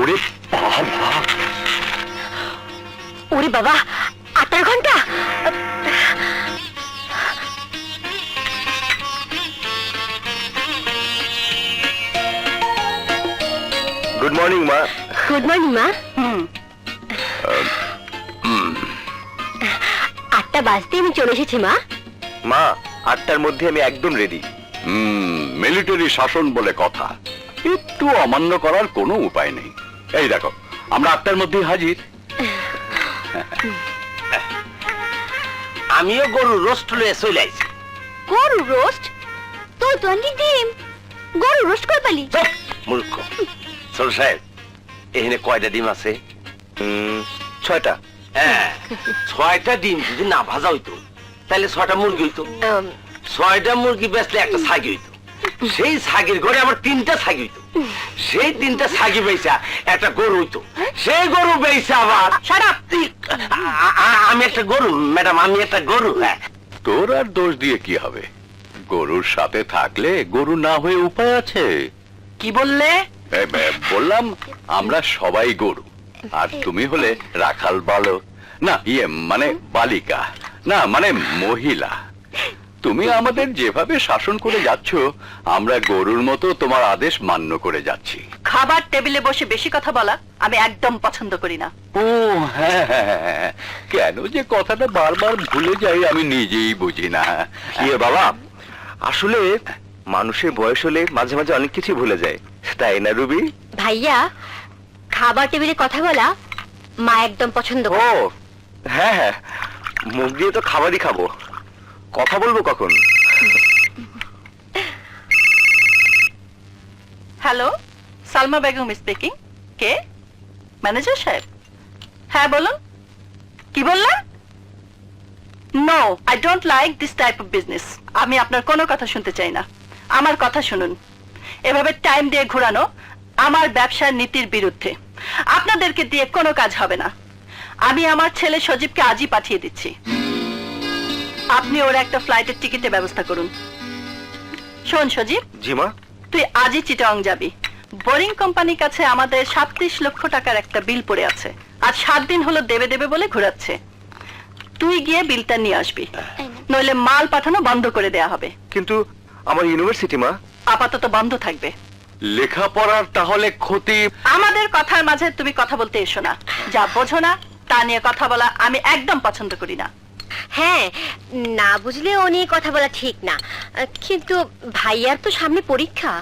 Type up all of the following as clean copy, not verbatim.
ওরে বাবা, ওরে বাবা, 8 ঘন্টা। গুড মর্নিং মা। গুড মর্নিং মা। 8টা বাজতে আমি চলে এসেছি মা। মা, 8টার মধ্যে আমি একদম রেডি। মিলিটারি শাসন বলে কথা, একটু অমান্য করার কোনো উপায় নেই। এই দেখো, আমরা 8টার মধ্যেই হাজির। আমিও গরু রোস্ট লয়ে চলে আইছি। গরু রোস্ট? তুই তো আনলি ডিম, গরু রোস্ট করে পালি? চুপ মূর্খ। ছোট সাহেব, এখানে কয়টা ডিম আছে? 6টা। হ্যাঁ, 6টা ডিম যদি না ভাজা হইতো তাহলে 6টা মুরগি হইতো। 6টা মুরগি বেচলে একটা ছাগি হইতো। সেই ছাগির ঘরে আবার 3টা ছাগি হইতো। সেই 3টা ছাগি বেচা একটা গরু হইতো। সেই গরু বেচা আবার আমি একটা গরু ম্যাডাম, আমি একটা গরু। হ্যাঁ, তোর আর দোষ দিয়ে কি হবে? গরুর সাথে থাকলে গরু না হয়ে উপায় আছে? কি বললে? বললাম আমরা সবাই গরু, আর তুমি হলে রাখাল বালক, না মানে বালিকা, না মানে মহিলা। তুমি আমাদের যেভাবে শাসন করে যাচ্ছ, আমরা গরুর মতো তোমার আদেশ মান্য করে যাচ্ছি। খাবার টেবিলে বসে বেশি কথা বলা আমি একদম পছন্দ করি না। ও হ্যাঁ, কেন যে কথাটা বারবার ভুলে যাই আমি নিজেই বুঝি না। বাবা, আসলে মানুষের বয়স হলে মাঝে মাঝে অনেক কিছু ভুলে যায়, তাই না রুবি? ভাইয়া, খাবার টেবিলে কথা বলা মা একদম পছন্দ করে। ও হ্যাঁ হ্যাঁ, মুখ দিয়ে তো খাবারই খাবো, কথা বলবো কখন? Hello, Salma Begum speaking. কে? ম্যানেজার সাহেব? হ্যাঁ বলুন। কি বললেন? No, I don't like this type of business. আমি আপনার কোনো কথা শুনতে চাই না। আমার কথা শুনুন, এভাবে টাইম দিয়ে ঘোরানো আমার ব্যবসার নীতির বিরুদ্ধে। আপনাদেরকে দিয়ে কোনো কাজ হবে না। আমি আমার ছেলে সজীবকে আজই পাঠিয়ে দিচ্ছি। আপনি ওর একটা ফ্লাইটের টিকিটের ব্যবস্থা করুন। শোন সজীব, জি মা। তুই আজই চিটাং যাবি। বোরিং কোম্পানির কাছে আমাদের 37 লক্ষ টাকার একটা বিল পড়ে আছে। আজ 7 দিন হলো দেবে দেবে বলে ঘোরাচ্ছে। তুই গিয়ে বিলটা নিয়ে আসবি, নইলে মাল পাঠানো বন্ধ করে দেয়া হবে। কিন্তু আমার ইউনিভার্সিটি মা। আপাতত বন্ধ থাকবে। লেখাপড়ার তাহলে ক্ষতি? আমাদের কথার মাঝে তুমি কথা বলতে এসো না। যা বোঝো না তা নিয়ে কথা বলা আমি একদম পছন্দ করি না। হ্যাঁ, না বুঝলে ও নিয়ে কথা বলা ঠিক না, কিন্তু ভাইয়ার তো সামনে পরীক্ষা।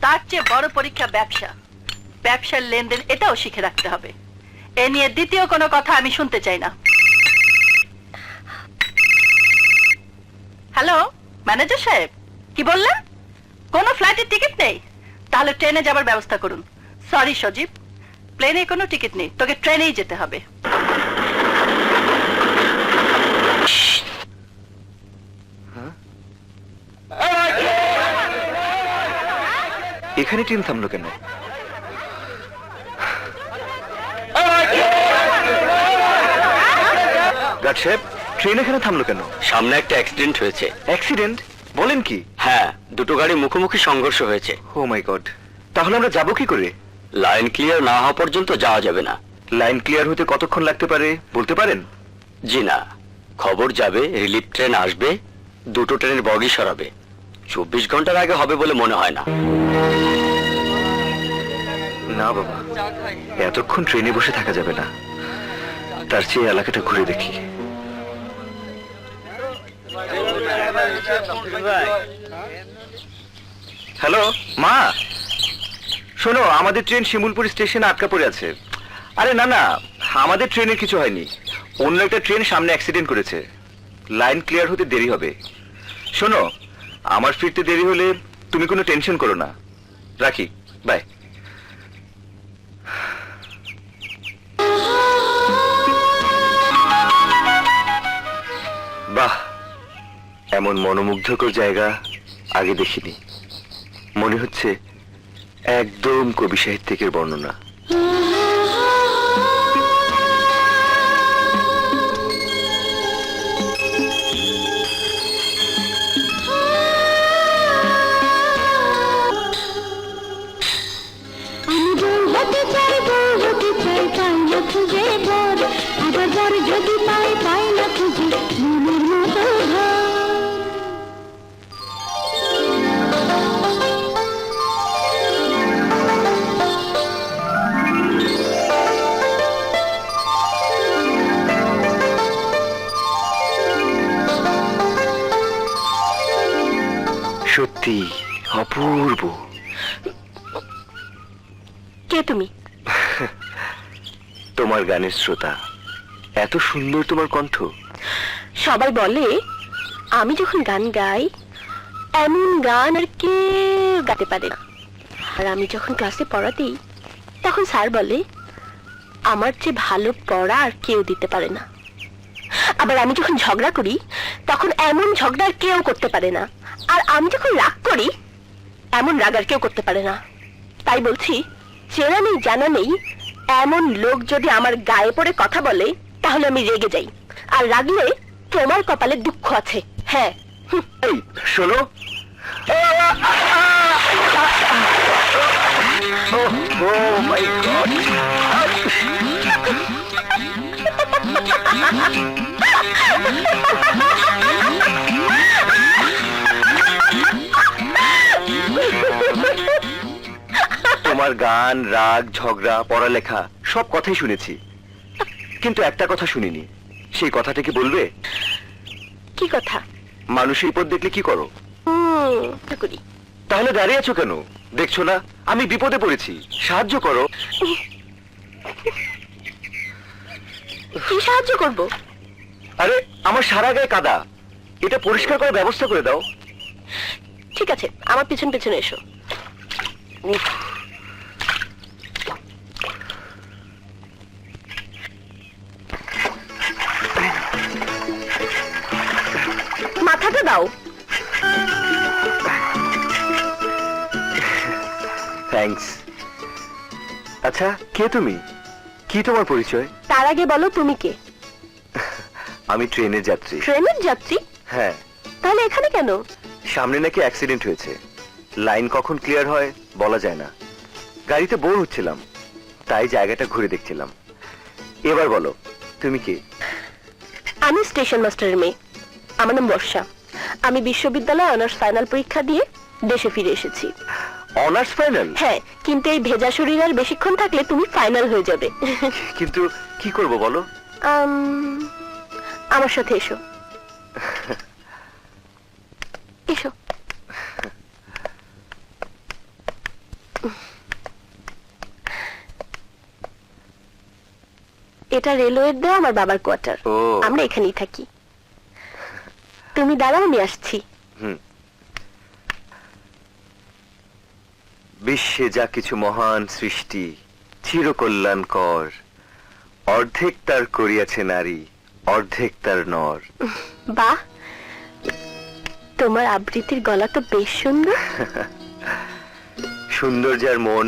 তার চেয়ে বড় পরীক্ষা ব্যবসা। ব্যবসার লেনদেন এটাও শিখে রাখতে হবে। এ নিয়ে দ্বিতীয় কোনো কথা আমি শুনতে চাই না। হ্যালো, ম্যানেজার সাহেব, কি বললেন? কোনো ফ্লাইটের টিকিট নেই? তাহলে ট্রেনে যাবার ব্যবস্থা করুন। সরি সজীব, প্লেনে কোনো টিকিট নেই, তোকে ট্রেনেই যেতে হবে। এখানে ট্রেন থামলো কেন? গার্ড সাহেব, ট্রেন এখানে থামলো কেন? সামনে একটা অ্যাক্সিডেন্ট হয়েছে। অ্যাক্সিডেন্ট? বলেন কি? হ্যাঁ, দুটো গাড়ি মুখোমুখি সংঘর্ষ হয়েছে। ও মাই গড, তাহলে আমরা যাবো কি করে? লাইন ক্লিয়ার না হওয়া পর্যন্ত যাওয়া যাবে না। লাইন ক্লিয়ার হতে কতক্ষণ লাগতে পারে বলতে পারেন? জি না, খবর যাবে, রিলিফ ট্রেন আসবে, দুটো ট্রেনের বগি সরাবে। 24 ঘন্টার আগে হবে বলে মনে হয় না। না বাবা, এতক্ষণ ট্রেনে বসে থাকা যাবে না, তার চেয়ে এলাকাটা ঘুরে দেখি। হ্যালো মা, শোনো, আমাদের ট্রেন শিমুলপুর স্টেশনে আটকা পড়ে আছে। আরে না না, আমাদের ট্রেনের কিছু হয়নি, অন্য একটা ট্রেন সামনে অ্যাক্সিডেন্ট করেছে। লাইন ক্লিয়ার হতে দেরি হবে। শোনো, আমার ফিরতে দেরি হলে তুমি কোনো টেনশন করো না। রাখি, বাই। বাহ, এমন মনোমুগ্ধকর জায়গা আগে দেখিনি। মনে হচ্ছে একদম কবি সাহিত্যিকের বর্ণনা। আমি বলতে চাইবো সত্যি অপূর্ব। কে তুমি? তোমার গানের শ্রোতা। এত সুন্দর তোমার কণ্ঠ। সবাই বলে আমি যখন গান গাই এমন গান আর কেউ গাইতে পারে না। আর আমি যখন ক্লাসে পড়া দিই তখন স্যার বলে আমার চেয়ে ভালো পড়া আর কেউ দিতে পারে না। আবার আমি যখন ঝগড়া করি তখন এমন ঝগড়া আর কেউ করতে পারে না। আর আমি যখন রাগ করি এমন রাগ আর কেউ করতে পারে না। তাই বলছি, চেনা নেই জানা নেই এমন লোক যদি আমার গায়ে পড়ে কথা বলে তাহলে আমি রেগে যাই। আর রাগলে তোমার কপালে দুঃখ আছে। হ্যাঁ, এই শোনো, Oh my God! তোমার গান, রাগ, ঝগড়া, পড়ালেখা সব কথাই শুনেছি, কিন্তু একটা কথা শুনিনি। সেই কথাটা কি বলবে? কি কথা? মানুষের বিপদ দেখলে কি করো? করি। তাহলে দাঁড়িয়ে আছো কেন? দেখছো না আমি বিপদে পড়েছি, সাহায্য করো। কি সাহায্য করব? আরে আমার সারা গায়ে কাদা, এটা পরিষ্কার করার ব্যবস্থা করে দাও। ঠিক আছে, আমার পিছন পিছনে এসো। উফ, মাথাটা দাও। থ্যাঙ্কস। আচ্ছা, কে তুমি? কি তোমার পরিচয়? তার আগে বলো তুমি কে? আমি ট্রেনের যাত্রী। ট্রেনের যাত্রী? হ্যাঁ। তাহলে এখানে কেন? সামনে নাকি অ্যাক্সিডেন্ট হয়েছে, লাইন কখন ক্লিয়ার হয় বলা যায় না। গাড়িতে বোর হচ্ছিলাম, তাই জায়গাটা ঘুরে দেখছিলাম। এবার বলো তুমি কি? আমি স্টেশন মাস্টারের মেয়ে। আমার নাম বর্ষা। আমি বিশ্ববিদ্যালয়ে অনার্স ফাইনাল পরীক্ষা দিয়ে দেশে ফিরে এসেছি। Honours final? হ্যাঁ, কিন্তু এই ভেজা শরীর আর বেশিক্ষণ থাকলে তুমি ফাইনাল হয়ে যাবে। কিন্তু কি করব বলো? আমার সাথে এসো। এসো। এটা রেলওয়ের দেওয়া আমার বাবার কোয়ার্টার। ও। আমরা এখানেই থাকি। তুমি দাঁড়াও, আমি আসছি। বিশ্বে যা কিছু মহান সৃষ্টি চিরকল্যাণকর, অর্ধেক তার করিয়াছে নারী, অর্ধেক তার নর। বাহ, তোমার আবৃত্তির গলা তো বেশ সুন্দর। সুন্দর যার মন,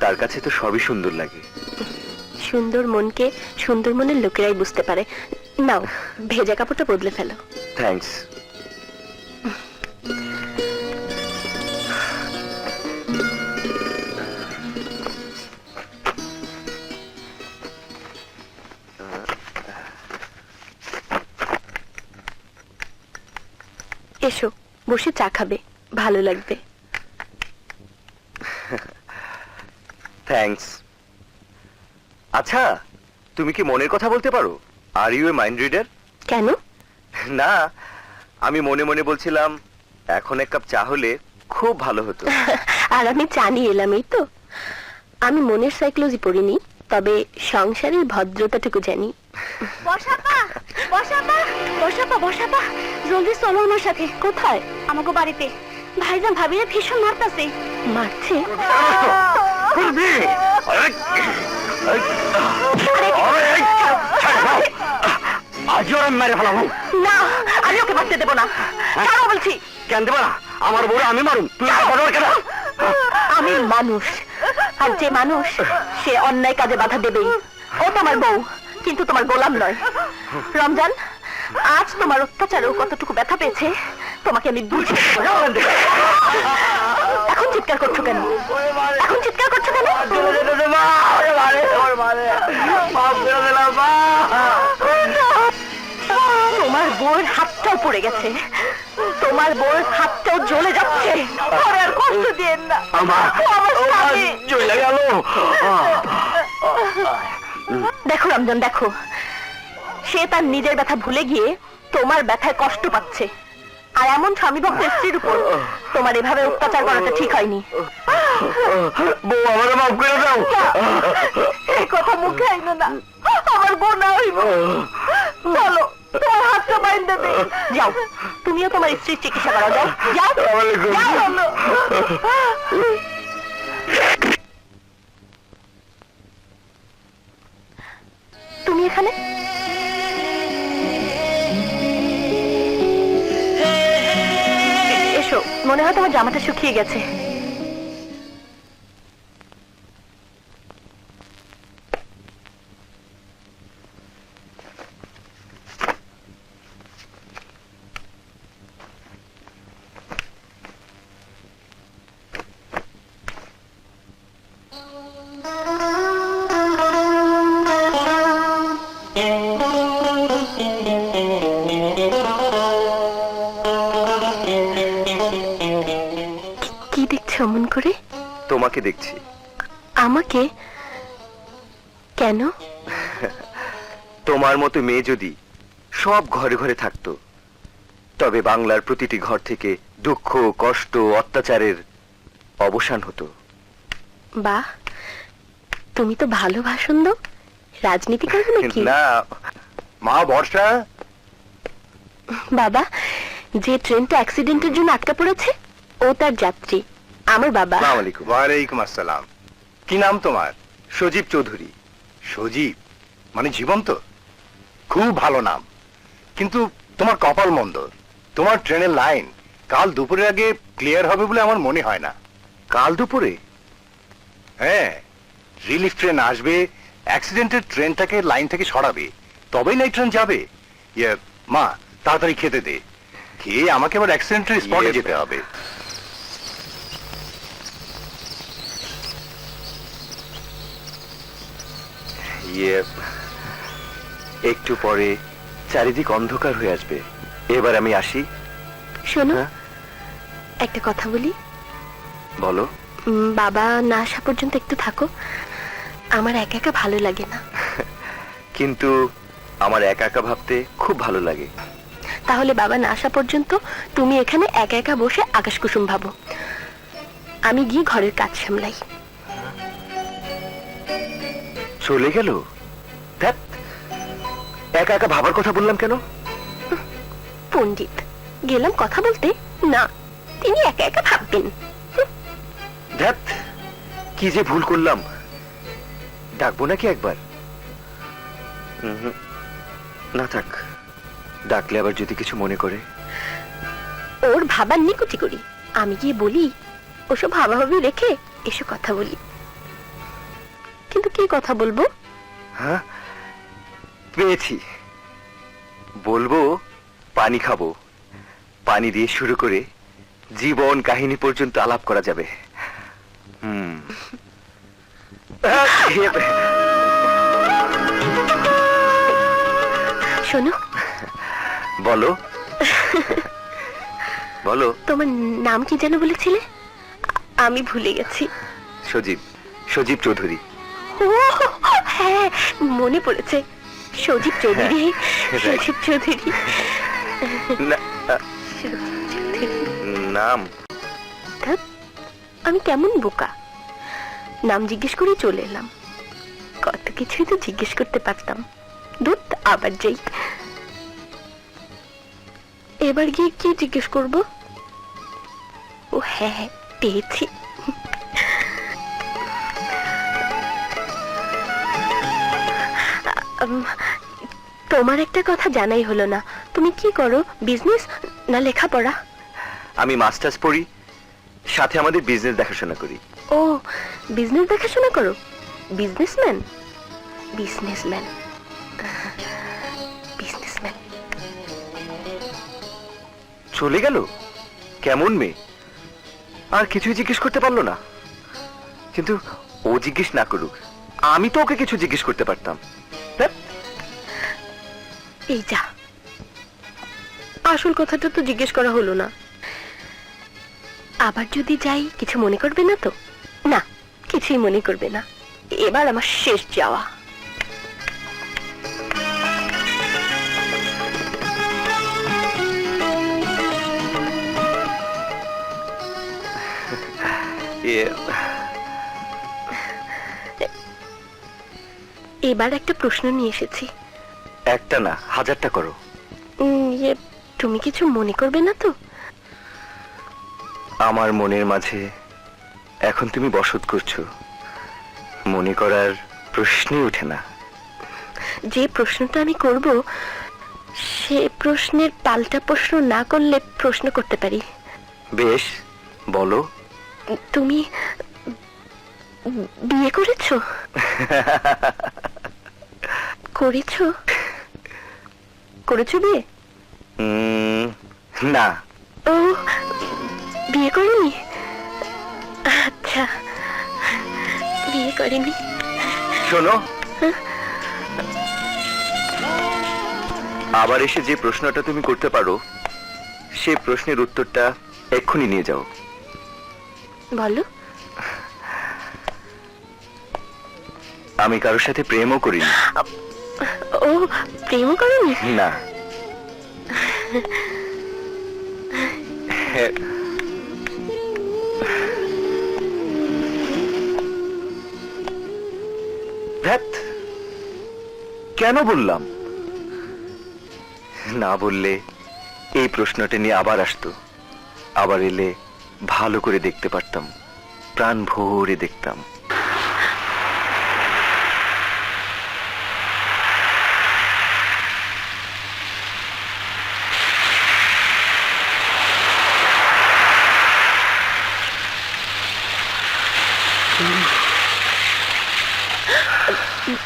তার কাছে তো সবই সুন্দর লাগে। সুন্দর মনকে সুন্দর মনের লোকেরাই বুঝতে পারে। নাও, ভেজা কাপড়টা বদলে ফেলো। থ্যাঙ্কস। এসো, বসে চা খাবে, ভালো লাগবে। থ্যাঙ্কস। আচ্ছা, তুমি কি মনের কথা বলতে পারো? Are you a mind reader? কেন? না, আমি মনে মনে বলছিলাম এখন এক কাপ চা হলে খুব ভালো হতো। আর আমি চা নিয়ে এলাম, এই তো। আমি মনের সাইকোলজি পড়িনি, তবে সংসারের ভদ্রতাটুকু জানি। বসাপা, বসাপা, বসাপা, বসাপা, জলদি চলো আমার সাথে। কোথায়? আমাকে বাড়িতে। ভাইজান ভাবিরা ভীষণ মারতাছে। মারছে? না, আমি ওকে মারতে দেবো না। ছাড়ো বলছি। কেন দেবো না? আমার বউ আমি মারুন, তুই কেন? আমি মানুষ, আর যে মানুষ সে অন্যায় কাজে বাধা দেবেই। ও তোমার বউ, কিন্তু তোমার গোলাম নয়। রমজান, আজ তোমার অত্যাচারেও কতটুকু ব্যথা পেয়েছে তোমাকে আমি বুঝিয়ে দেব। এখন চিৎকার করছো কেন? এখন চিৎকার করছো কেন? তোমার বউয়ের হাতটাও পড়ে গেছে, তোমার বউয়ের হাতটাও জ্বলে যাচ্ছে। পরে আর কষ্ট দিয়েন না। দেখো রমজান, দেখো, সে তার নিজের ব্যথা ভুলে গিয়ে তোমার ব্যথায় কষ্ট পাচ্ছে। আর এমন স্বামী ভক্ত স্ত্রীর উপর তোমার এভাবে অত্যাচার করাটা ঠিক হয়নি। বউ আমার মাফ করে দাও। এই কথা মুখে আইনো না, আমার গোনা হইব। চলো তোমার হাতটা বাইন্ধে দে। যাও, তুমিও তোমার স্ত্রীর চিকিৎসা করো। যাও যাও যাও। তুমি এখানে? এসো, মনে হয় তোমার জামাটা শুকিয়ে গেছে। কি দেখছো অমন করে? তোমাকে দেখছি। আমাকে? কেন? তোমার মতো মেয়ে যদি সব ঘরে ঘরে থাকতো, তবে বাংলার প্রতিটি ঘর থেকে দুঃখ, কষ্ট, অত্যাচারের অবসান হতো। বাহ, তুমি তো ভালো ভাষণ দাও। রাজনীতি করবে নাকি? না মা, বর্ষা। বাবা, যে ট্রেনটা অ্যাক্সিডেন্টের জন্য আটকা পড়েছে ও তার যাত্রী, আমার বাবা। আসসালামু আলাইকুম। ওয়ালাইকুম আসসালাম। কি নাম তোমার? সজীব চৌধুরী। সজীব মানে জীবন্ত? খুব ভালো নাম, কিন্তু তোমার কপাল মন্দ। তোমার ট্রেনের লাইন কাল দুপুরের আগে ক্লিয়ার হবে বলে আমার মনে হয় না। কাল দুপুরে? হ্যাঁ, রিলিফ ট্রেন আসবে, অ্যাক্সিডেন্টের ট্রেনটাকে লাইন থেকে সরাবে, তবেই না এই ট্রেন যাবে। ইয়ে মা, তাড়াতাড়ি খেতে দে। খেয়ে আমাকে আবার অ্যাক্সিডেন্টের স্পটে যেতে হবে। ইয়ে, একটু পরে চারিদিক অন্ধকার হয়ে আসবে। এবার আমি আসি। শোনো, হ্যাঁ? একটা কথা বলি। বলো। বাবা না আসা পর্যন্ত একটু থাকো, আমার একা একা ভালো লাগে না। কিন্তু আমার একা একা ভাবতে খুব ভালো লাগে। তাহলে বাবা না আসা পর্যন্ত তুমি এখানে একা একা বসে আকাশ কুসুম ভাবো, আমি গিয়ে ঘরের কাজ সামলাই। চলে গেল? ধ্যাৎ, একা একা ভাবার কথা বললাম কেন? পণ্ডিত, গেলাম কথা বলতে, না তিনি একা একা ভাববেন। ধ্যাৎ, কি যে ভুল করলাম। ডাকবো নাকি একবার? না থাক, ডাকলে আবার যদি কিছু মনে করে। ওর ভাবার নিকুচি করি, আমি গিয়ে বলি ওসব ভাবাভাবি রেখে এসো কথা বলি। কিন্তু কি কথা বলবো? হ্যাঁ, পেয়েছি। বলবো পানি খাবো, পানি দিয়ে শুরু করে জীবন কাহিনী পর্যন্ত আলাপ করা যাবে। শোনো, বলো বলো। তোমার নাম কি যেন বলেছিলে? আমি ভুলে গেছি। সজীব, সজীব চৌধুরী। ও হ্যাঁ, মনে পড়েছে, সজীব চৌধুরী। Right. সজীব চৌধুরী। না, সজীব চৌধুরী। নাম? ধ্যাৎ, আমি কেমন বোকা, নাম জিজ্ঞেস করে চলে এলাম। কত কিছুই তো জিজ্ঞেস করতে পারতাম। দুধ আবার যাই। এবার গিয়ে কি জিজ্ঞেস করব? ও হ্যাঁ, পেয়েছি। তোমার একটা কথা জানাই হলো না, তুমি কি করো? বিজনেস না লেখাপড়া? আমি মাস্টার্স পড়ি, সাথে আমাদের বিজনেস দেখাশোনা করি। ও, বিজনেস দেখাশোনা করো? বিজনেসম্যান? Businessman, businessman. চলে গেল? কেমন মেয়ে, আর কিছুই জিজ্ঞেস করতে পারলো না। কিন্তু ও জিজ্ঞেস না করুক, আমি তো ওকে কিছু জিজ্ঞেস করতে পারতাম। ধ্যাৎ। এই যা, আসল কথাটা তো জিজ্ঞেস করা হলো না। আবার যদি যাই কিছু মনে করবে না তো? না, কিছুই মনে করবে না। এবার আমার শেষ যাওয়া। এবার একটা প্রশ্ন নিয়ে এসেছি। একটা না, হাজারটা করো। তুমি কিছু মনে করবে না তো? আমার মনের মাঝে এখন তুমি বসত করছো, মনে করার প্রশ্নই ওঠে না। যে প্রশ্নটা আমি করব সে প্রশ্নের পাল্টা প্রশ্ন না করলে প্রশ্ন করতে পারি। বেশ, বলো। তুমি বিয়ে করেছো? করেছো? করেছো বিয়ে? না। ও, বিয়ে করেনি? আচ্ছা, বিয়ে করেনি। শোনো, আবার এসে যে প্রশ্নটা তুমি করতে পারো সে প্রশ্নের উত্তরটা এক্ষুনি নিয়ে যাও। বলো। আমি কারোর সাথে প্রেমও করিনি। ও, প্রেমও করেনি? না। ধ্যাৎ, কেন বললাম? না বললে এই প্রশ্নটা নিয়ে আবার আসতো, আবার এলে ভালো করে দেখতে পারতাম, প্রাণ ভরে দেখতাম।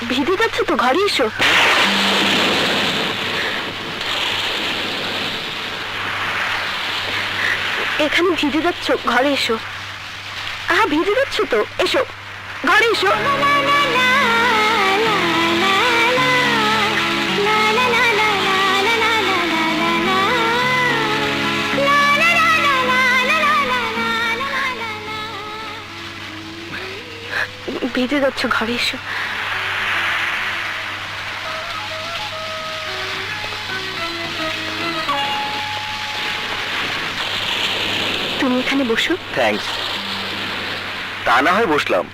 ভিজে যাচ্ছে তো, ঘরে এসো। এখানে ভিজে যাচ্ছ, ঘরে এসো। ভিজে যাচ্ছ তো, এসো ঘরে এসো। ভিজে যাচ্ছ, ঘরে এসো। তুমি এখানে বসো। থ্যাঙ্কস। তা না হয় বসলাম,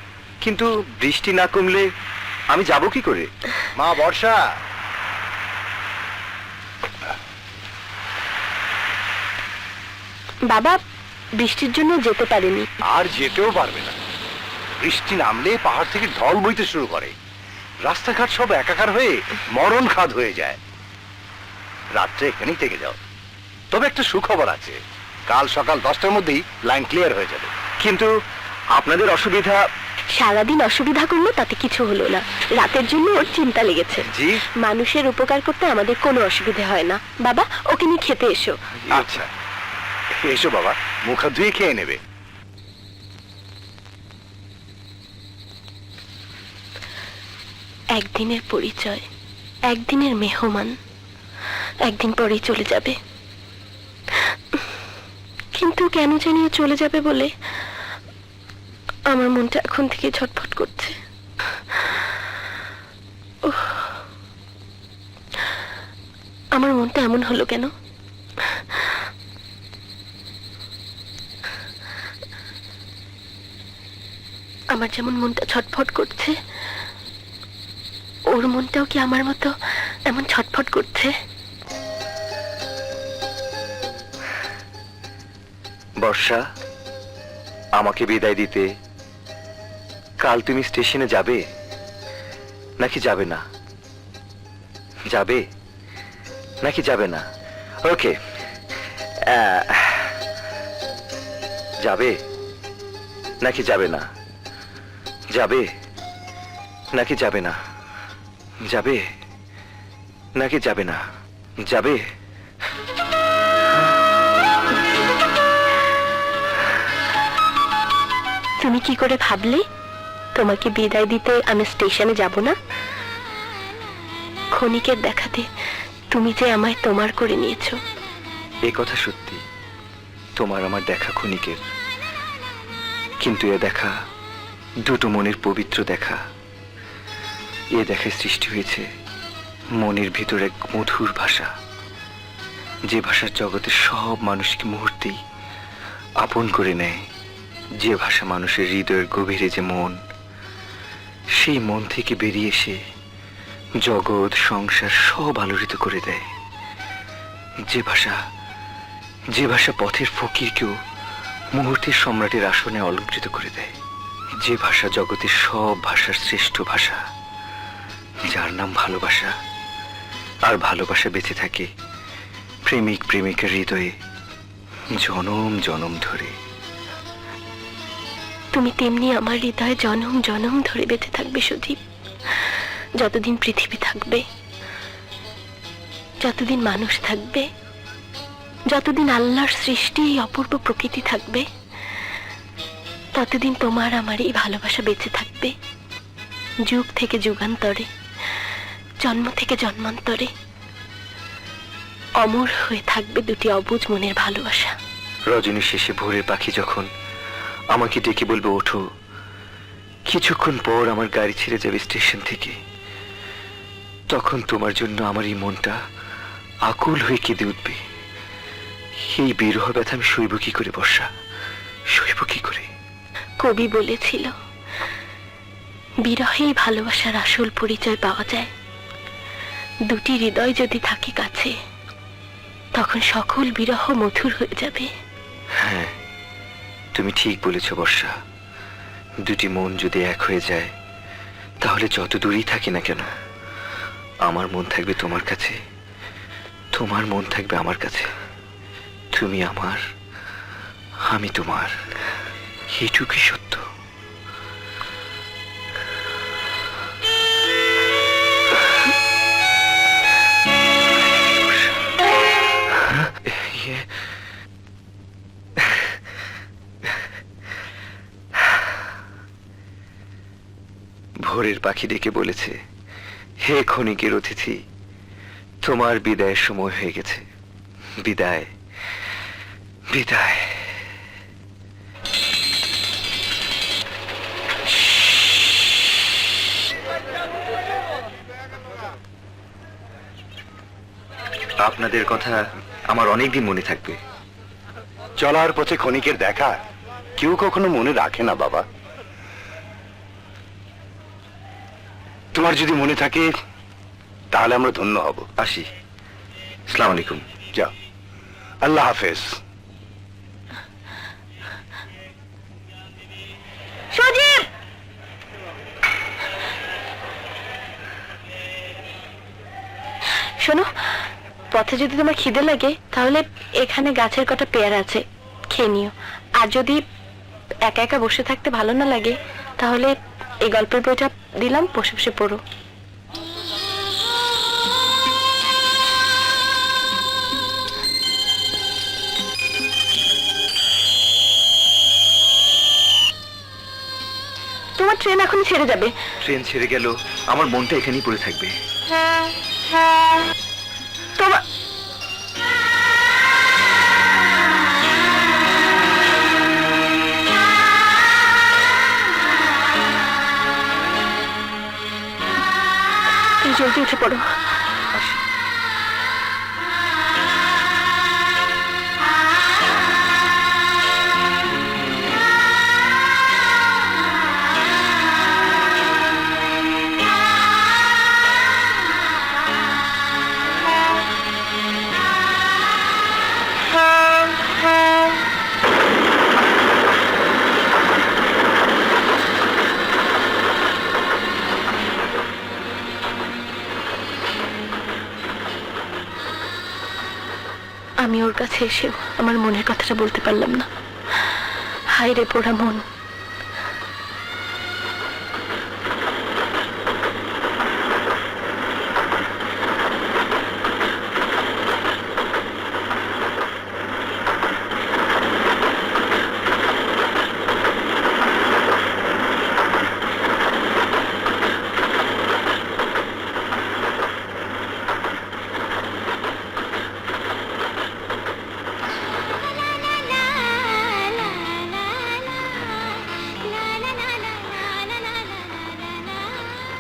কিন্তু বৃষ্টি না কমলে আমি যাব কি করে? মা বর্ষা, বাবা বৃষ্টির জন্য যেতে পারেনি। আর যেতেও পারবে না। বৃষ্টি নামলে পাহাড় থেকে ঢল বইতে শুরু করে, রাস্তাঘাট সব একাকার হয়ে মরণ খাদ হয়ে যায়। রাত্রে এখানেই থেকে যাও। তবে একটা সুখবর আছে, কাল সকাল 10টার মধ্যেই লাইন ক্লিয়ার হয়ে যাবে। কিন্তু আপনাদের অসুবিধা? সারাদিন অসুবিধা করলো তাতে কিছু হলো না, রাতের জন্য ওর চিন্তা লেগেছে। জি। মানুষের উপকার করতে আমাদের কোনো অসুবিধা হয় না। বাবা, ওকে নিয়ে খেতে এসো। আচ্ছা, এসো বাবা, মুখ হাত ধুয়ে খেয়ে নেবে। একদিনের পরিচয়, একদিনের মেহমান, একদিন পরেই চলে যাবে। কিন্তু কেন জানি ও চলে যাবে বলে আমার মনটা এখন থেকে ছটফট করছে। উফ, আমার মনটা এমন হলো কেন? আমার যেমন মনটা ছটফট করছে, ওর মনটাও কি আমার মতো এমন ছটফট করছে? বর্ষা, আমাকে বিদায় দিতে কাল তুমি স্টেশনে যাবে নাকি যাবে না? যাবে নাকি যাবে না? ওকে, যাবে নাকি যাবে না? যাবে নাকি যাবে না? যাবে নাকি যাবে না? যাবে? তুমি কি করে ভাবলে তোমাকে বিদায় দিতে আমি স্টেশনে যাব না? ক্ষণিকের দেখাতে তুমি যে আমায় তোমার করে নিয়েছো। এ কথা সত্যি, তোমার আমার দেখা ক্ষণিকের, কিন্তু এ দেখা দুটো মনের পবিত্র দেখা। এ দেখায় সৃষ্টি হয়েছে মনের ভিতর এক মধুর ভাষা, যে ভাষার জগতের সব মানুষকে মুহূর্তেই আপন করে নেয়, যে ভাষা মানুষের হৃদয়ের গভীরে যে মন, সেই মন থেকে বেরিয়ে এসে জগৎ সংসার সব আলোড়িত করে দেয়। যে ভাষা পথের ফকিরকেও মুহূর্তের সম্রাটের আসনে অলঙ্কৃত করে দেয়। যে ভাষা জগতের সব ভাষার শ্রেষ্ঠ ভাষা, যার নাম ভালোবাসা। আর ভালোবাসা বেঁচে থাকে প্রেমিক প্রেমিকার হৃদয়ে জনম জনম ধরে। তুমি তেমনি আমার হৃদয়ে জনম জনম ধরে বেঁচে থাকবে সুদীপ। যতদিন পৃথিবী থাকবে, যতদিন মানুষ থাকবে, যতদিন আল্লাহর সৃষ্টি এই অপূর্ব প্রকৃতি থাকবে, ততদিন তোমার আমার এই ভালোবাসা বেঁচে থাকবে। যুগ থেকে যুগান্তরে, জন্ম থেকে জন্মান্তরে অমর হয়ে থাকবে দুটি অবুঝ মনের ভালোবাসা। রজনী শেষে ভোরের পাখি যখন আমাকে ডেকে বলবে ওঠো, কিছুক্ষণ পর আমার গাড়ি ছেড়ে যাবে স্টেশন থেকে, তখন তোমার জন্য আমার এই মনটা আকুল হয়ে কেঁদে উঠবে। এই বিরহ ব্যথা আমি সইব কি করে বর্ষা, সইব কি করে? কবি বলেছিল, বিরহেই ভালোবাসার আসল পরিচয় পাওয়া যায়। দুটি হৃদয় যদি থাকে কাছে, তখন সকল বিরহ মধুর হয়ে যাবে। হ্যাঁ, তুমি ঠিক বলেছ বর্ষা। দুটি মন যদি এক হয়ে যায়, তাহলে যত দূরেই থাকি না কেন, আমার মন থাকবে তোমার কাছে, তোমার মন থাকবে আমার কাছে। তুমি আমার, আমি তোমার, এইটুকুই সত্য। ভোরের পাখি ডেকে বলেছে, হে ক্ষণিকের অতিথি, তোমার বিদায়ের সময় হয়ে গেছে। বিদায়, বিদায়। আপনাদের কথা আমার অনেকদিন মনে থাকবে। চলার পথে ক্ষণিকের দেখা কেউ কখনো মনে রাখে না বাবা। তোমার যদি মনে থাকে তাহলে আমরা ধন্য হব। আসি, আসসালামু আলাইকুম। যাও, আল্লাহ হাফেজ। সজীব! শোনো, পথে যদি তোমার খিদে লাগে তাহলে এখানে গাছের কটা পেয়ারা আছে, খেয়ে নিও। আর যদি একা একা বসে থাকতে ভালো না লাগে, তাহলে এই গল্পের বইটা দিলাম, বসে বসে পড়ো। তোমার ট্রেন এখন ছেড়ে যাবে। ট্রেন ছেড়ে গেল, আমার মনটা এখানেই পড়ে থাকবে। তোমার তুমি জলদি উঠে পড়ো। আসি। আমি ওর কাছে এসেও আমার মনের কথাটা বলতে পারলাম না। হায় রে পোড়া মন।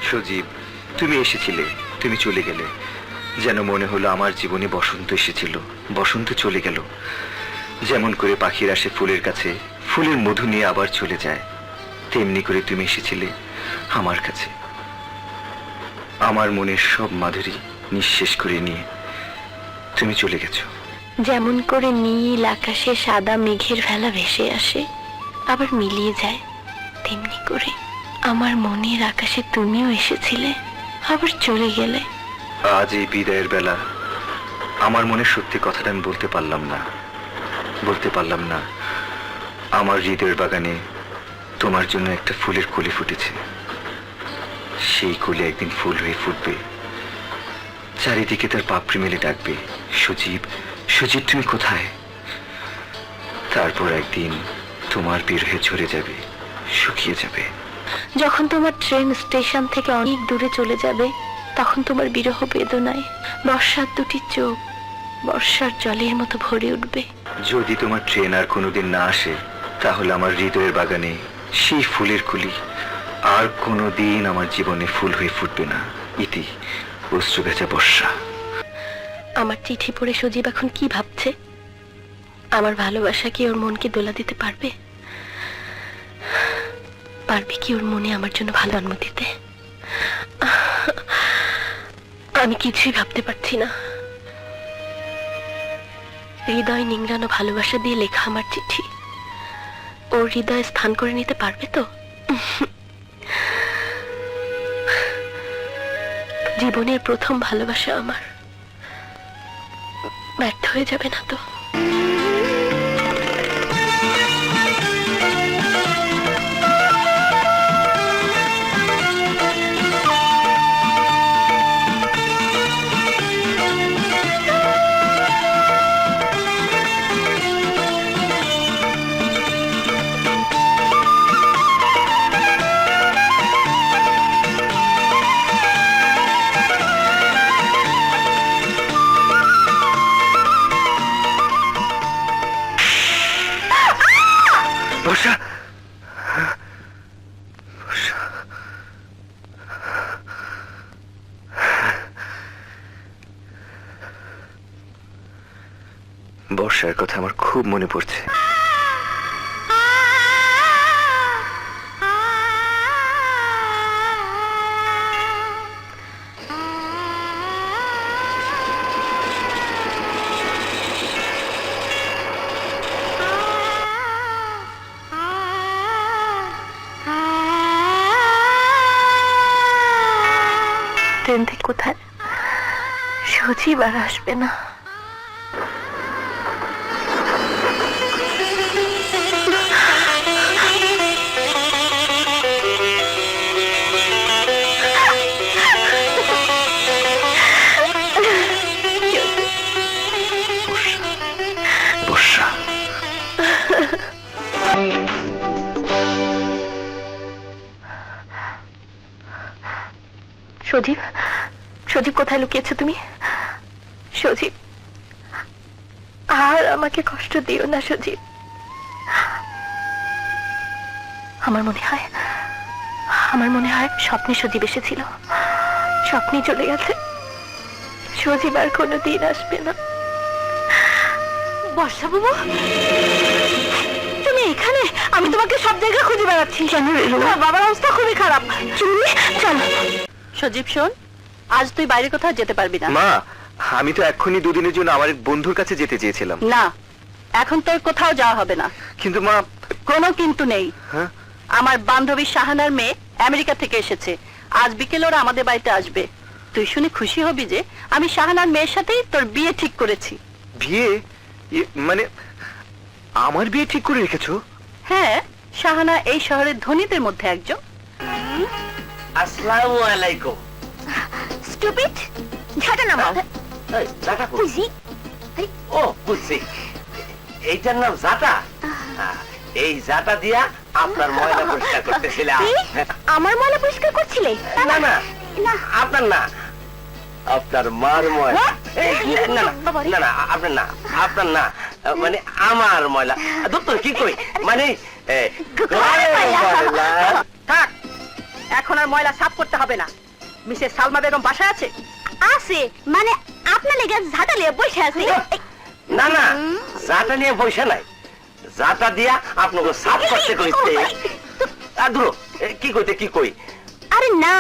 সজীব, তুমি এসেছিলে, তুমি চলে গেলে, যেন মনে হলো আমার জীবনে বসন্ত এসেছিল, বসন্ত চলে গেল। যেমন করে পাখির আসে ফুলের কাছে, ফুলের মধু নিয়ে আবার চলে যায়, তেমনি করে তুমি এসেছিলে আমার কাছে, আমার মনের সব মাধুরী নিঃশেষ করে নিয়ে তুমি চলে গেছো। যেমন করে নীল আকাশে সাদা মেঘের ভেলা ভেসে আসে আবার মিলিয়ে যায়, তেমনি করে আমার মনের আকাশে তুমিও এসেছিলে আবার চলে গেলে। আজ এই বিদায়ের বেলা আমার মনে সত্যি কথাটা আমি বলতে পারলাম না। আমার হৃদয়ের বাগানে তোমার জন্য একটা ফুলের কলি ফুটেছে, সেই কলি একদিন ফুল হয়ে ফুটবে, চারিদিকে তার পাপড়ি মেলে ডাকবে, সজীব সজীব তুমি কোথায়। তারপর একদিন তোমার বিরহে ঝরে যাবে, শুকিয়ে যাবে। যখন তোমার ট্রেন স্টেশন থেকে অনেক দূরে চলে যাবে, তখন তোমার বিরহ বেদনায় বর্ষার দুটি চোখ বর্ষার জলের মতো ভরে উঠবে। যদি তোমার ট্রেন আর কোনোদিন না আসে, তাহলে আমার হৃদয়ের বাগানে সেই ফুলের কলি আর কোনোদিন আমার জীবনে ফুল হয়ে ফুটবে না। ইতি অশ্রু ভেজা বর্ষা। আমার চিঠি পড়ে সজীব এখন কি ভাবছে? আমার ভালোবাসা কি ওর মনকে দোলা দিতে পারবে? পারবে কি ওর মনে আমার জন্য ভালো জন্ম দিতে? আমি কিছুই ভাবতে পারছি না। হৃদয় নিংড়ানো ভালোবাসা দিয়ে লেখা আমার চিঠি ওর হৃদয়ে স্থান করে নিতে পারবে তো? জীবনের প্রথম ভালোবাসা আমার ব্যর্থ হয়ে যাবে না তো? বর্ষা, বর্ষার কথা আমার খুব মনে পড়ছে। ট্রেন থেকে কোথায় সজীব আর আসবে না। বর্ষা, সজীব, সজীব কোথায় লুকিয়েছো তুমি? সজীব, আর আমাকে কষ্ট দিও না সজীব। আমার মনে হয় স্বপ্নে সজীব এসেছিল, স্বপ্নে চলে গেছে। সজীব আর কোনোদিন আসবে না। বর্ষা বাবু, তুমি এখানে? আমি তোমাকে সব জায়গায় খুঁজে বেড়াচ্ছি। কেন? বাবার অবস্থা খুবই খারাপ। চলো। সজীব শোন, আজ তুই বাইরে কোথাও যেতে পারবি না। মা, আমি তো এক্ষুনি দুদিনের জন্য আমার এক বন্ধুর কাছে যেতে চেয়েছিলাম। না, এখন তোর কোথাও যাওয়া হবে না। কিন্তু মা। কোনো কিন্তু নেই। হ্যাঁ? আমার বান্ধবী শাহানার মেয়ে আমেরিকা থেকে এসেছে, আজ বিকেলে ওরা আমাদের বাড়িতে আসবে। তুই শুনে খুশি হবি যে আমি শাহানার মেয়ের সাথেই তোর বিয়ে ঠিক করেছি। বিয়ে? মানে আমার বিয়ে ঠিক করে রেখেছো? হ্যাঁ, শাহানা এই শহরের ধনীদের মধ্যে একজন। আসসালামু আলাইকুম। স্টুপিড, ঝাঁটা নামাও। এই, জাটা কই? বুঝি ও, বুঝছি, এইটার নাম জাটা। এই জাটা দিয়া আপনার ময়লা পরিষ্কার করতেছিলাম। আমার ময়লা পরিষ্কার করছিলে? না না, আপনার না, আপনার মার ময়লা। এই, না না না না, আপনার না, মানে আমার ময়লা। দোস্ত কি কই, মানে ঘরের ময়লা। থাক, এখন আর ময়লা সাফ করতে হবে না। মিসেস সালমা বেগম বাসায় আছে? আছে, মানে আপনার লেগে ঝাঁটা নিয়ে বসে আছে। না না, জাটা নিয়ে বসে নাই, যাতা দিয়া আপনাকে সাফ করতে কইতে আর দূর কি কইতে কি কই আরে না,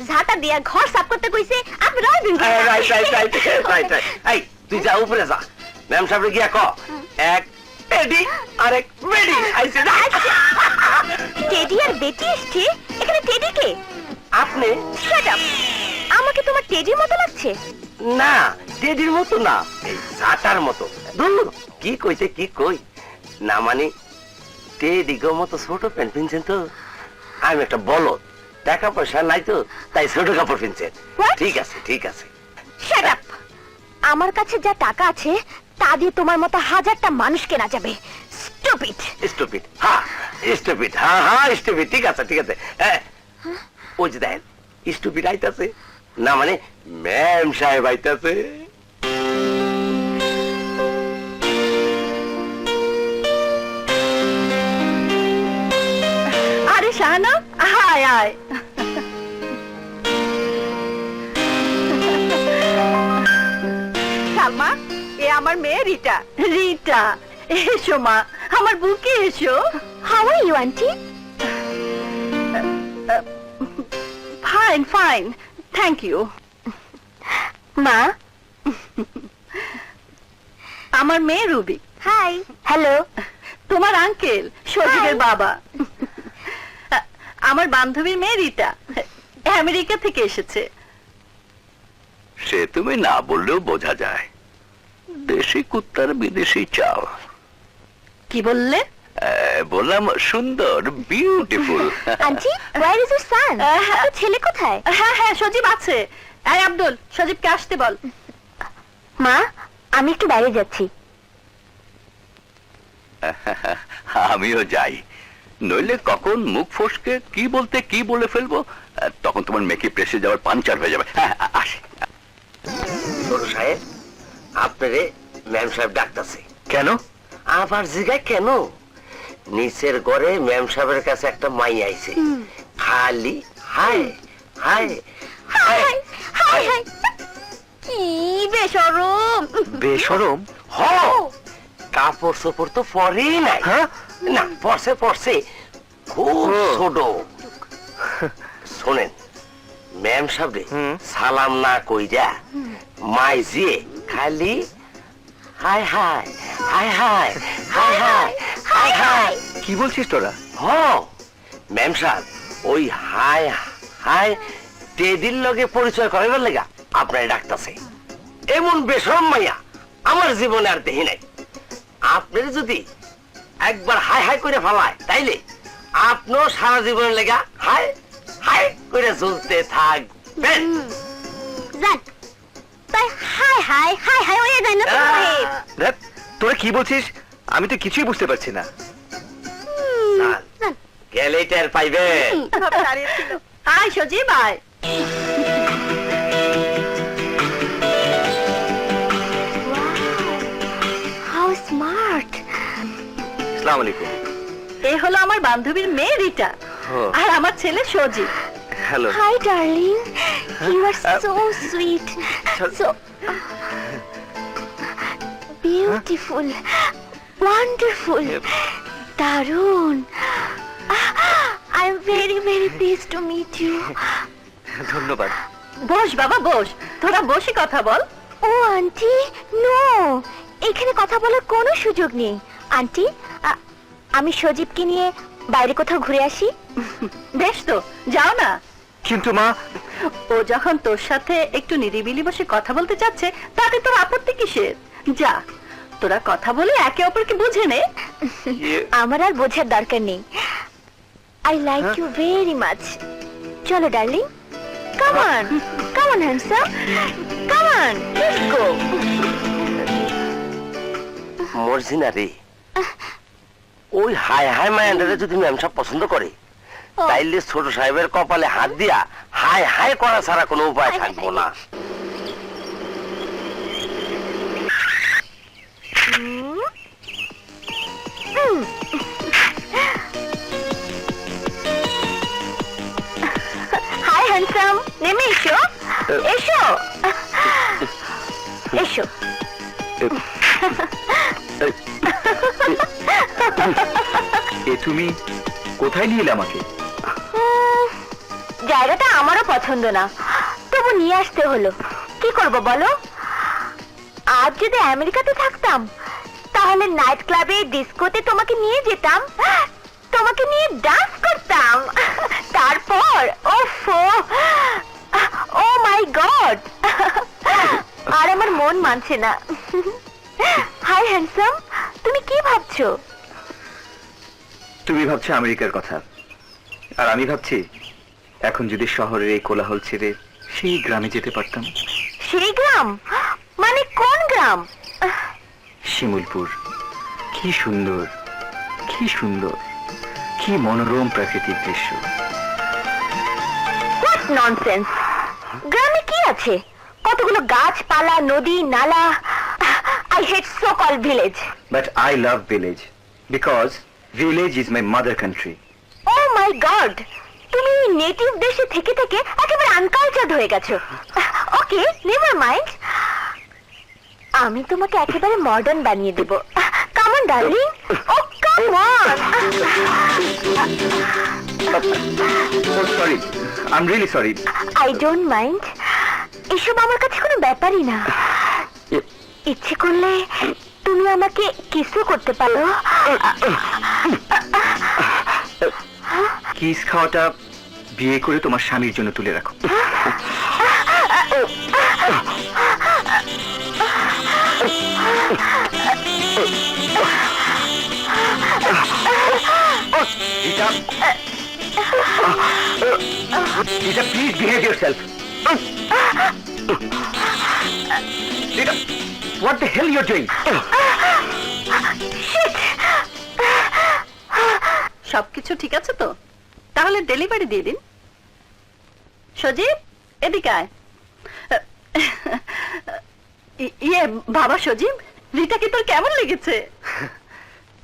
ঝাঁটা দিয়া ঘর সাফ করতে কইছে, আপনি রাইবেন কি? রাইট এই তুই যা উপরে যা ম্যাম সাহেব গিয়া ক এক টেডি আর এক বেডি আইছে না টেডি আর বেটি এসছে, এখানে টেডি কে? আপনি শাট আপ, আমাকে তোমার টেডির মতো লাগছে। না টেডির মতো না এই জাতার মতো ধুর কি কইতে কি কই না মানে টেডি গো মতো ছোট প্যান্ট পিনছেন তো আমি একটা বলদ টাকা পয়সা নাই তো তাই ছোট কাপড় পিনছেন What? ঠিক আছে ঠিক আছে শাট আপ, আমার কাছে যা টাকা আছে তা দিয়ে তোমার মতো হাজারটা মানুষ কেনা যাবে। স্টুপিড। স্টুপিড হ্যাঁ স্টুপিড হ্যাঁ স্টুপিড ঠিক আছে ওই যে দেখেন স্টুপিড আইতাছে না মানে ম্যাম সাহেব আইতাছে আরে শাহানা, আয় আয়। সালমা, এ আমার মেয়ে রিটা। রিটা, এসো মা, আমার বুকে এসো। How are you auntie? Fine fine, thank you. মা। আমার মেয়ে রুবি। হাই। হ্যালো। তোমার আঙ্কেল সজীবের Hi. বাবা। আমার বান্ধবীর মেয়ে রিটা আমেরিকা থেকে এসেছে। সে তুমি না বললেও বোঝা যায়, দেশি কুত্তার বিদেশি চাল। কি বললে? বললাম সুন্দর, beautiful. Aunty, where is your son? তো ছেলে কোথায়? হ্যাঁ হ্যাঁ, সজীব আছে। এই আব্দুল, সজীবকে আসতে বল। মা, আমি একটু বাইরে যাচ্ছি। আমিও যাই, নইলে কখন মুখ ফসকে কি বলতে কি বলে ফেলবো, তখন তোমার মেকি প্রেসে যাওয়ার পাঞ্চার হয়ে যাবে। হ্যাঁ, আসি। ছোট সাহেব আপনারে ম্যাম সাহেব ডাকতেছে কেন? আবার জিগায় কেন নিচের ঘরে ম্যাম সাহেবের কাছে একটা মাই আইছে খালি high high high high high. কি বেশরম। বেশরম? হ কাপড় চোপড় তো পরেই নাই হ্যাঁ? না পড়ছে খুব ছোট শোনেন ম্যাম সাহেব সালাম না কইরা মাই জিয়ে খালি high high high high high high high high কি বলছিস তোরা? হ ম্যাম সাহেব ওই হাই হাই টেডির লগে পরিচয় করাইবার লেগা আপনার ডাকতাছে এমন বেশরম মাইয়া আমার জীবনে আর দেখি নাই আপনার যদি একবার হাই হাই করে ফেলায় তাইলে আপনিও সারা জীবনের লেগা হাই হাই করে চলতে থাকবেন জান, তাই হাই হাই হাই হাই হয়ে যায় না তো সাহেব? দেখ, তোরা কি বলছিস আমি তো কিছুই বুঝতে পারছি না। জান, গেলেই টের পাইবেন আয় সজীব, আয়। How smart. আসসালামু আলাইকুম। এ হলো আমার বান্ধবীর মেয়ে রিটা ও। আর আমার ছেলে সজীব। Hello. Hi, darling. You are so sweet. So beautiful. Wonderful. Darun. I'm very, very pleased to meet you. ধন্যবাদ। বস বাবা বস, তোরা বসে কথা বল। ও আন্টি, নো, এখানে কথা বলার কোনো সুযোগ নেই। আন্টি, আমি সজীবকে নিয়ে বাইরে কোথাও ঘুরে আসি। বেশ তো, যাও না। কিন্তু মা, ও যখন তোর সাথে একটু নিরিবিলি বসে কথা বলতে চাচ্ছে তাতে তোর আপত্তি কিসের? যা, তোরা কথা বলে একে অপরকে বুঝে নে। আমার আর বোঝার দরকার নেই। I like you very much. চলো darling, come on, come on handsome, come on, let's go. Marjina রে ওই হাই হাই মায়ান্ডারে যদি ম্যাম সাহেব পছন্দ করে তাইলে ছোট সাহেবের কপালে হাত দিয়া হাই হাই করা ছাড়া কোনো উপায় থাকবো না। হাই হ্যান্ডসাম, নেমে এসো, এসো, এসো। এ তুমি কোথায় নিয়ে এলে আমাকে? জায়গাটা আমারও পছন্দ না, তবু নিয়ে আসতে হলো। কি করব বলো? আজ যদি আমেরিকাতে থাকতাম তাহলে নাইট ক্লাবে, ডিস্কোতে তোমাকে নিয়ে যেতাম, তোমাকে নিয়ে ডান্স করতাম, তারপর ওফো, ও মাই গড, আর আমার মন মানছে না। হাই হ্যান্ডসাম, তুমি কি ভাবছো? তুমি ভাবছো আমেরিকার কথা, আর আমি ভাবছি এখন যদি শহরের এই কোলাহল ছেড়ে সেই গ্রামে যেতে পারতাম। সেই গ্রাম মানে কোন গ্রাম? শিমুলপুর। কি সুন্দর, কি সুন্দর, কি মনোরম প্রাকৃতিক দৃশ্য। What nonsense! গ্রামে কি আছে? কতগুলো গাছপালা, নদী, নালা। I hate so call village. But I love village because village is my mother country. Oh my God, তুমি নেটিভ দেশে থেকে থেকে একেবারে আনকালচারড হয়ে গেছো। ওকে, নেভার মাইন্ড, আমি তোমাকে একেবারে মডার্ন বানিয়ে দেব। Come on darling, oh come on. Sorry, I am really sorry. I don't mind, এসব আমার কাছে কোনো ব্যাপারই না। ইচ্ছে করলে তুমি আমাকে কিসও করতে পারো। কিস খাওয়াটা বিয়ে করে তোমার স্বামীর জন্য তুলে রাখো। Rita, please behave yourself. Rita, what the hell you're doing? সবকিছু ঠিক আছে তো? তাহলে ডেলিভারি দিয়ে দিন। সজীব, এদিকে আয়। ইয়ে বাবা সজীব, রিটাকে তোর কেমন লেগেছে?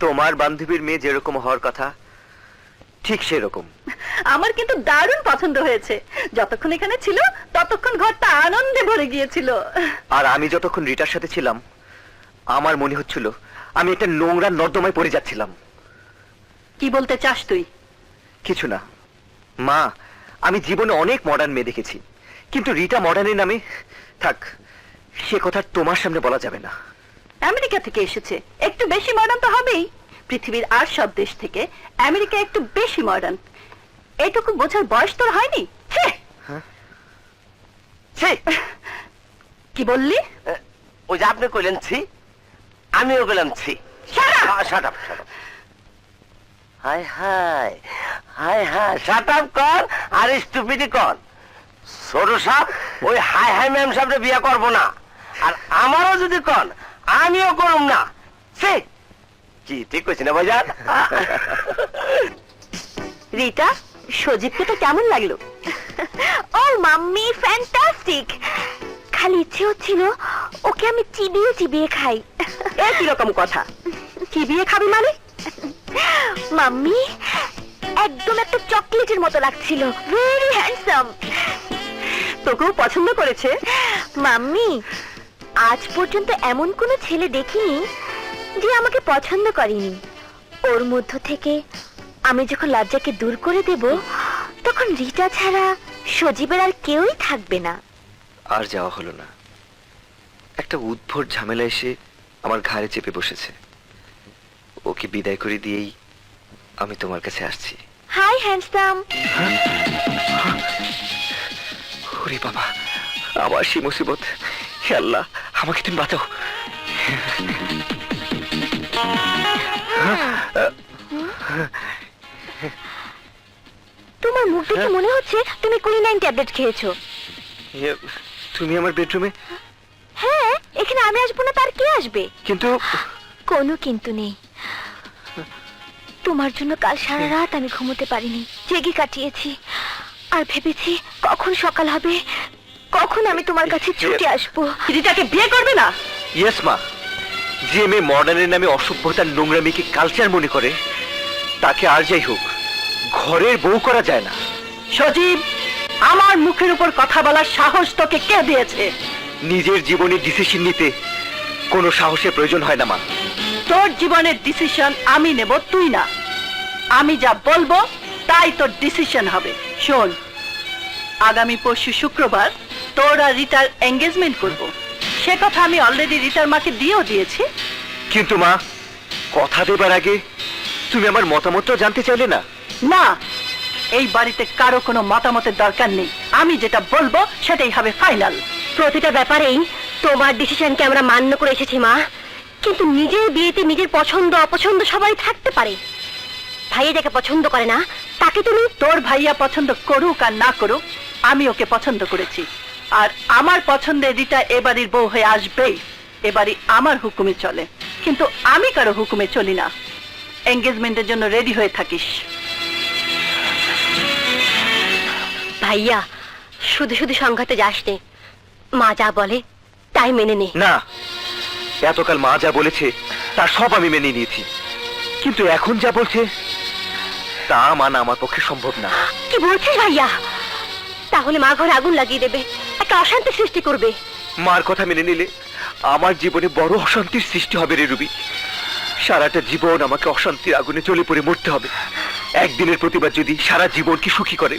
তোমার বান্ধবীর মেয়ে যেরকম হওয়ার কথা ঠিক সেরকম। আমার কিন্তু দারুণ পছন্দ হয়েছে। যতক্ষণ এখানে ছিল ততক্ষণ ঘরটা আনন্দে ভরে গিয়েছিল। আর আমি যতক্ষণ রিটার সাথে ছিলাম আমার মনে হচ্ছিল আমি একটা নোংরা নর্দমায় পড়ে যাচ্ছিলাম। কি বলতে চাস তুই? কিছু না মা, আমি জীবনে অনেক মডার্ন মেয়ে দেখেছি, কিন্তু রিটা মডার্নের নামে থাক, সে কথা তোমার সামনে বলা যাবে না। আমেরিকা থেকে এসেছে, একটু বেশি মডার্ন তো হবেই। পৃথিবীর আর সব দেশ থেকে আমেরিকা একটু বেশি মডার্ন। এইটুকু বোঝার বয়স তোর হয়নি? ছি! ছি! কি বললি? ওই যে আপনি কইলেন ছি, আমিও বললাম ছি। Shut up! Shut up, shut up. High high high high, shut up কর আর স্টুপিডি কর। ছোট সাহেব, ওই হাই হাই ম্যাম সাহেবরে বিয়ে করবো না, আর আমারও যদি কন আমিও করুম না। ছি! কি ঠিক কইছি না ভাইজান? রিটা, সজীবকে তো কেমন লাগলো? ও মাম্মি, ফ্যান্টাস্টিক। খালি ইচ্ছে হচ্ছিল ওকে আমি চিবিয়ে চিবিয়ে খাই। এ কিরকম কথা? কি বিয়ে খাবি মানে? মাম্মি, একদম একটা চকলেটের মতো লাগছিল, ভেরি হ্যান্ডসাম। তোকেও পছন্দ করেছে? মাম্মি, আজ পর্যন্ত এমন কোনো ছেলে দেখিনি যে আমাকে পছন্দ করেনি। ওর মধ্য থেকে আমি যখন লজ্জাকে দূর করে দেব, তখন রিটা ছাড়া সজীবের আর কেউই থাকবে না। আর যাওয়া হলো না। একটা উদ্ভট ঝামেলা এসে আমার ঘাড়ে চেপে বসেছে। ওকে বিদায় করে দিয়েই আমি তোমার কাছে আসছি। Hi handsome. ওরে বাবা, আবার সেই মুসিবত। হে আল্লাহ, আমাকে তুমি বাঁচাও। তোমার মুখ দেখে মনে হচ্ছে তুমি কুইনাইন ট্যাবলেট খেয়েছো। তুমি আমার বেডরুমে? হ্যাঁ, এখানে আমি আসবো না তার কে আসবে? কিন্তু কোনো কিন্তু নেই। তোমার জন্য কাল সারা রাত আমি ঘুমোতে পারিনি, জেগে কাটিয়েছি। আর ভেবেছি কখন সকাল হবে, কখন আমি তোমার কাছে ছুটে আসবো। রিটাকে বিয়ে করবে না? ইয়েস মা, যে মেয়ে মডার্নের নামে অসভ্যতার নোংরামিকে কালচার মনে করে তাকে আর যাই হোক ঘরের বউ করা যায় না। সজীব, আমার মুখের উপর কথা বলার সাহস তোকে কে দিয়েছে? নিজের জীবনে ডিসিশন নিতে কোনো সাহসের প্রয়োজন হয় না মা। তোর জীবনের ডিসিশন আমি নেব, তুই না। আমি যা বলবো তাই তোর ডিসিশন হবে। শোন, আগামী পরশু শুক্রবার তোর আর রিতার এঙ্গেজমেন্ট করব। সে কথা আমি অলরেডি রিতার মাকে দিয়েও দিয়েছি। কিন্তু মা, কথা দেবার আগে তুমি আমার মতামতটা জানতে চাইলে না? না, এই বাড়িতে কারো কোনো মতামতের দরকার নেই। আমি যেটা বলবো সেটাই হবে ফাইনাল। প্রতিটা ব্যাপারেই তোমার ডিসিশনকে আমরা মান্য করে এসেছি মা, কিন্তু নিজের বিয়েতে নিজের পছন্দ অপছন্দ সবাই থাকতে পারে। ভাইয়া যাকে পছন্দ করে না তাকে তুমি তোর ভাইয়া পছন্দ করুক আর না করুক, আমি ওকে পছন্দ করেছি। আর আমার পছন্দের রিতা এবাড়ির বউ হয়ে আসবেই। এবাড়ি আমার হুকুমে চলে, কিন্তু আমি কারো হুকুমে চলি না। এঙ্গেজমেন্টের জন্য রেডি হয়ে থাকিস। ভাইয়া শুধু শুধু সংঘাতে যাস নে, মা যা বলে তাই মেনে নে। না, এতকাল মা যা বলেছে তার সব আমি মেনে নিয়েছি, কিন্তু এখন যা বলছে তা মানা আমার পক্ষে সম্ভব না। কি বলছিস ভাইয়া? তাহলে মা ঘরে আগুন লাগিয়ে দেবে, একটা অশান্তি সৃষ্টি করবে। মার কথা মেনে নিলে আমার জীবনে বড় অশান্তির সৃষ্টি হবে রে রুবি। সারাটা জীবন আমাকে অশান্তির আগুনে জ্বলে পড়ে মরতে হবে। একদিনের প্রতিবাদ যদি সারা জীবনকে সুখী করে,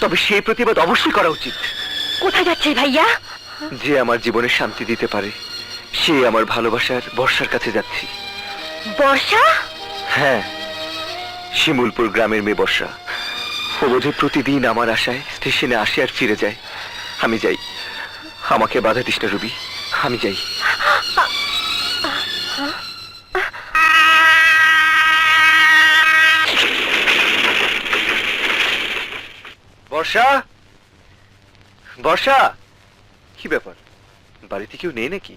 তবে সেই প্রতিবাদ অবশ্যই করা উচিত। কোথায় যাচ্ছিস ভাইয়া? যে আমার জীবনে শান্তি দিতে পারে সে আমার ভালোবাসার বর্ষার কাছে যাচ্ছি। বর্ষা? হ্যাঁ, শিমুলপুর গ্রামের মেয়ে বর্ষা। ও বোধহয় প্রতিদিন আমার আশায় স্টেশনে আসে আর ফিরে যায়। আমি যাই, আমাকে বাধা দিস না রুবি, আমি যাই। বর্ষা, বর্ষা, কি ব্যাপার? বাড়িতে কেউ নেই নাকি?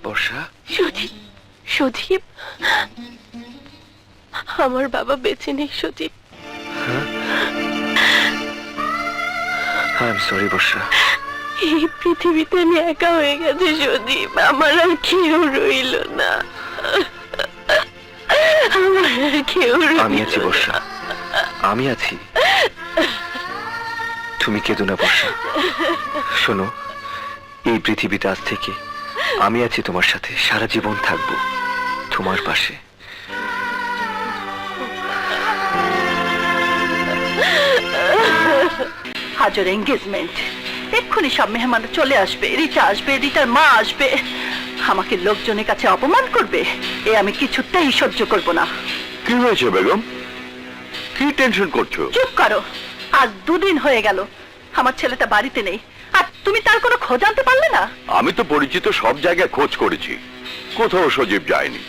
বর্ষা, সজীব, সজীব, আমার বাবা বেঁচে নেই সজীব। আই এম সরি বর্ষা। এই পৃথিবীতে আমি একা হয়ে গেছি সজীব, আমার আর কেউ রইল না। আমার আর কেউ আমি আছি বর্ষা, আমি আছি। তুমি কেঁদো না বর্ষা। শোনো, এই পৃথিবীতে আজ থেকে আমি আছি তোমার সাথে, সারা জীবন থাকবো তোমার পাশে। হাজার এঙ্গেজমেন্ট, এক্ষুনি সব মেহমান চলে আসবে, রিতা আসবে, রিতার মা আসবে, আমাকে লোকজনের কাছে অপমান করবে। এ আমি কিছুতেই সহ্য করব না। কি হয়েছে বেগম? কি টেনশন করছো? চুপ করো। আজ 2 দিন হয়ে গেল আমার ছেলেটা বাড়িতে নেই, আর তুমি তার কোনো খোঁজ আনতে পারলে না? আমি তো পরিচিত সব জায়গায় খোঁজ করেছি, কোথাও সজীব যায়নি।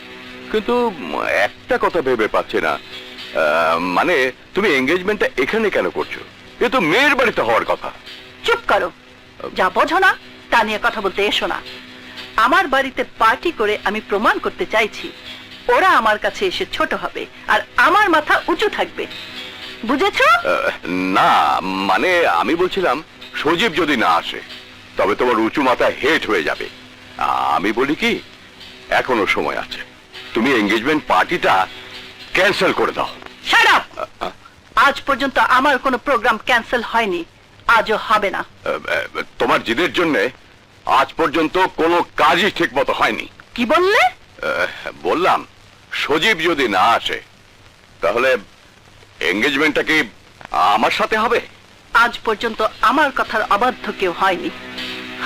কিন্তু একটা কথা ভেবে পাচ্ছি না, মানে তুমি এঙ্গেজমেন্টটা এখানে কেন করছো? এ তো মেয়ের বাড়িতে হওয়ার কথা। চুপ করো, যা বোঝো না তা নিয়ে কথা বলতে এসো না। আমার বাড়িতে পার্টি করে আমি প্রমাণ করতে চাইছি ওরা আমার কাছে এসে ছোট হবে আর আমার মাথা উঁচু থাকবে, বুঝেছো? না, মানে আমি বলছিলাম সজীব যদি না আসে তবে তোমার উঁচু মাথা হেট হয়ে যাবে। আমি বলি কি, এখনো সময় আছে, তুমি এঙ্গেজমেন্ট পার্টিটা ক্যান্সেল করে দাও। Shut up! আজ পর্যন্ত আমার কোনো প্রোগ্রাম ক্যান্সেল হয়নি, আজও হবে না। তোমার জিদের জন্য আজ পর্যন্ত কোনো কাজই ঠিক মতো হয়নি। কি বললে? বললাম সজীব যদি না আসে তাহলে এঙ্গেজমেন্টটা কি আমার সাথে হবে? আজ পর্যন্ত আমার কথার অবাধ্য কেউ হয়নি।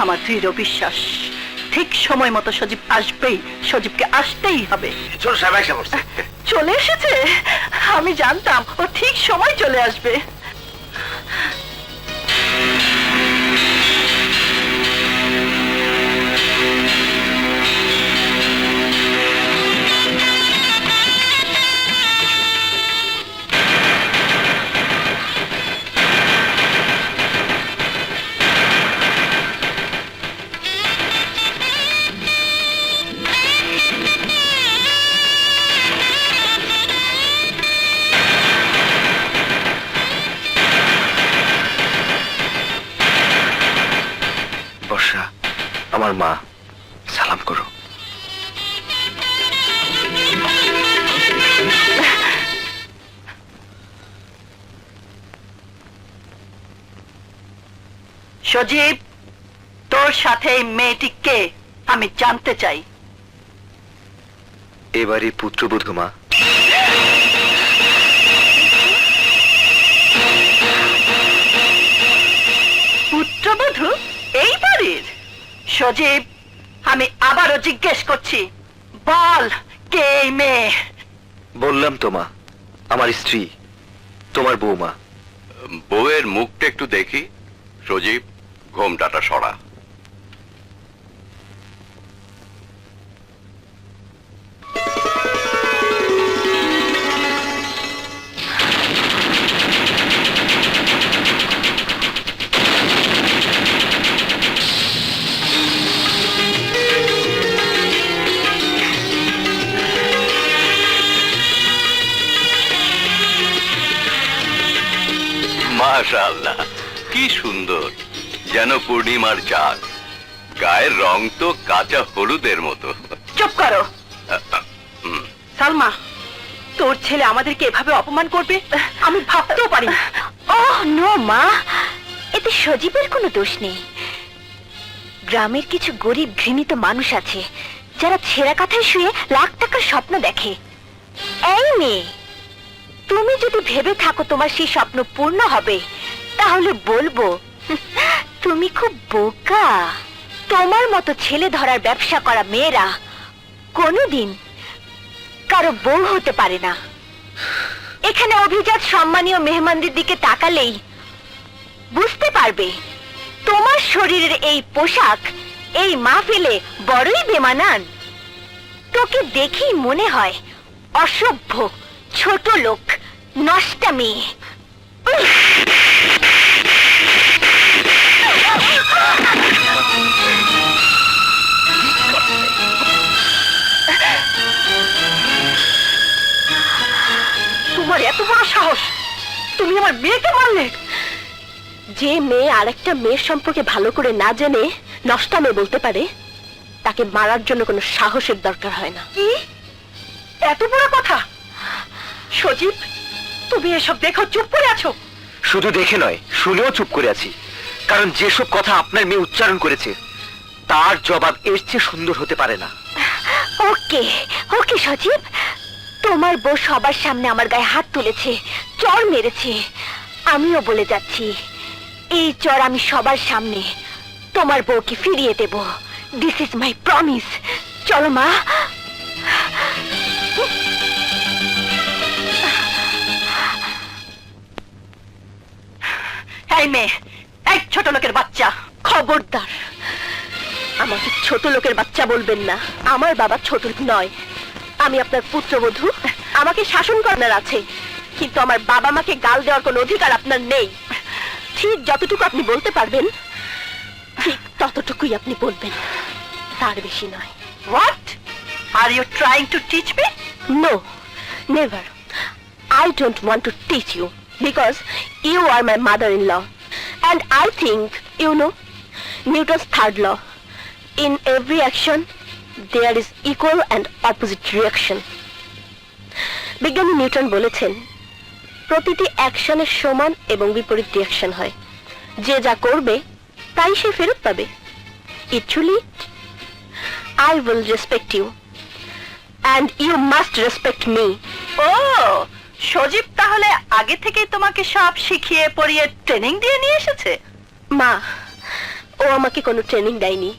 আমার দৃঢ় বিশ্বাস ঠিক সময় মতো সজীব আসবেই, সজীবকে আসতেই হবে। চলো সাহেব, এসে পড়ছে। চলে এসেছে? আমি জানতাম ও ঠিক সময় চলে আসবে। আমার মা, সালাম করো। সজীব, তোর সাথে এই মেয়েটি কে আমি জানতে চাই। এবারে পুত্রবধূ মা। পুত্রবধূ এই বাড়ির? সজীব, আমি আবারও জিজ্ঞেস করছি, বল কে এই মেয়ে? বললাম তো মা, আমার স্ত্রী, তোমার বৌমা। বউয়ের মুখটা একটু দেখি। সজীব, ঘোমটাটা সরা। মাশাআল্লাহ, কি সুন্দর, যেন পূর্ণিমার চাঁদ। গায়ের রং তো কাঁচা হলুদের মতো। চুপ করো। সালমা, তোর ছেলে আমাদেরকে এভাবে অপমান করবে আমি ভাবতেও পারি না। ওহ নো মা, এতে সজীবের কোনো দোষ নেই। গ্রামের কিছু গরিব ঘৃণিত মানুষ আছে যারা ছেঁড়া কাঁথায় শুয়ে লাখ টাকার স্বপ্ন দেখে। এই মেয়ে, তুমি যদি ভেবে থাকো তোমার সেই স্বপ্ন পূর্ণ হবে, তাহলে বলবো তুমি খুব বোকা। তোমার মতো ছেলে ধরার ব্যবসা করা মেয়েরা কোনোদিন কারো বউ হতে পারে না। এখানে অভিজাত সম্মানীয় মেহমানদের দিকে তাকালেই বুঝতে পারবে তোমার শরীরের এই পোশাক এই মাহফিলে বড়ই বেমানান। তোকে দেখেই মনে হয় অসভ্য, ছোট লোক, নষ্টা মেয়ে। তোমার এত বড় সাহস, তুমি আমার মেয়েকে মারলে? যে মেয়ে আরেকটা মেয়ের সম্পর্কে ভালো করে না জেনে নষ্টা মেয়ে বলতে পারে, তাকে মারার জন্য কোনো সাহসের দরকার হয় না। কি এত বড় কথা? সজীব, তুমি এসব দেখো চুপ করে আছো? শুধু দেখে নয়, শুনেও চুপ করে আছি। কারণ যেসব কথা আপনার মেয়ে উচ্চারণ করেছে, তার জবাব এর চেয়ে সুন্দর হতে পারে না। ওকে ওকে সজীব, তোমার বউ সবার সামনে আমার গায়ে হাত তুলেছে, চড় মেরেছে। আমিও বলে যাচ্ছি, এই চড় আমি সবার সামনে তোমার বউকে ফিরিয়ে দেব। This is my promise. চলো মা। এই মেয়ে, এক ছোট লোকের বাচ্চা, খবরদার, আমাকে ছোট লোকের বাচ্চা বলবেন না। আমার বাবা ছোট নয়, আমি আপনার পুত্রবধূ। আমাকে শাসন করার আছে, কিন্তু আমার বাবা মাকে গাল দেওয়ার কোনো অধিকার আপনার নেই। ঠিক যতটুকু আপনি বলতে পারবেন, ঠিক ততটুকুই আপনি বলবেন, তার বেশি নয়। What are you trying to teach me? No, never. I don't want to teach you because you are my mother-in-law. And I think you know Newton's third law. In every action, there is equal and opposite reaction. বিজ্ঞানী Newton বলেছেন, প্রতিটি অ্যাকশনের সমান এবং বিপরীত reaction হয়। যে যা করবে তাই সে ফেরত পাবে। Actually, I will respect you. And you must respect me. ও, সজীব তাহলে আগে থেকেই তোমাকে সব শিখিয়ে পড়িয়ে ট্রেনিং দিয়ে নিয়ে এসেছে? মা, ও আমাকে কোনো ট্রেনিং দেয়নি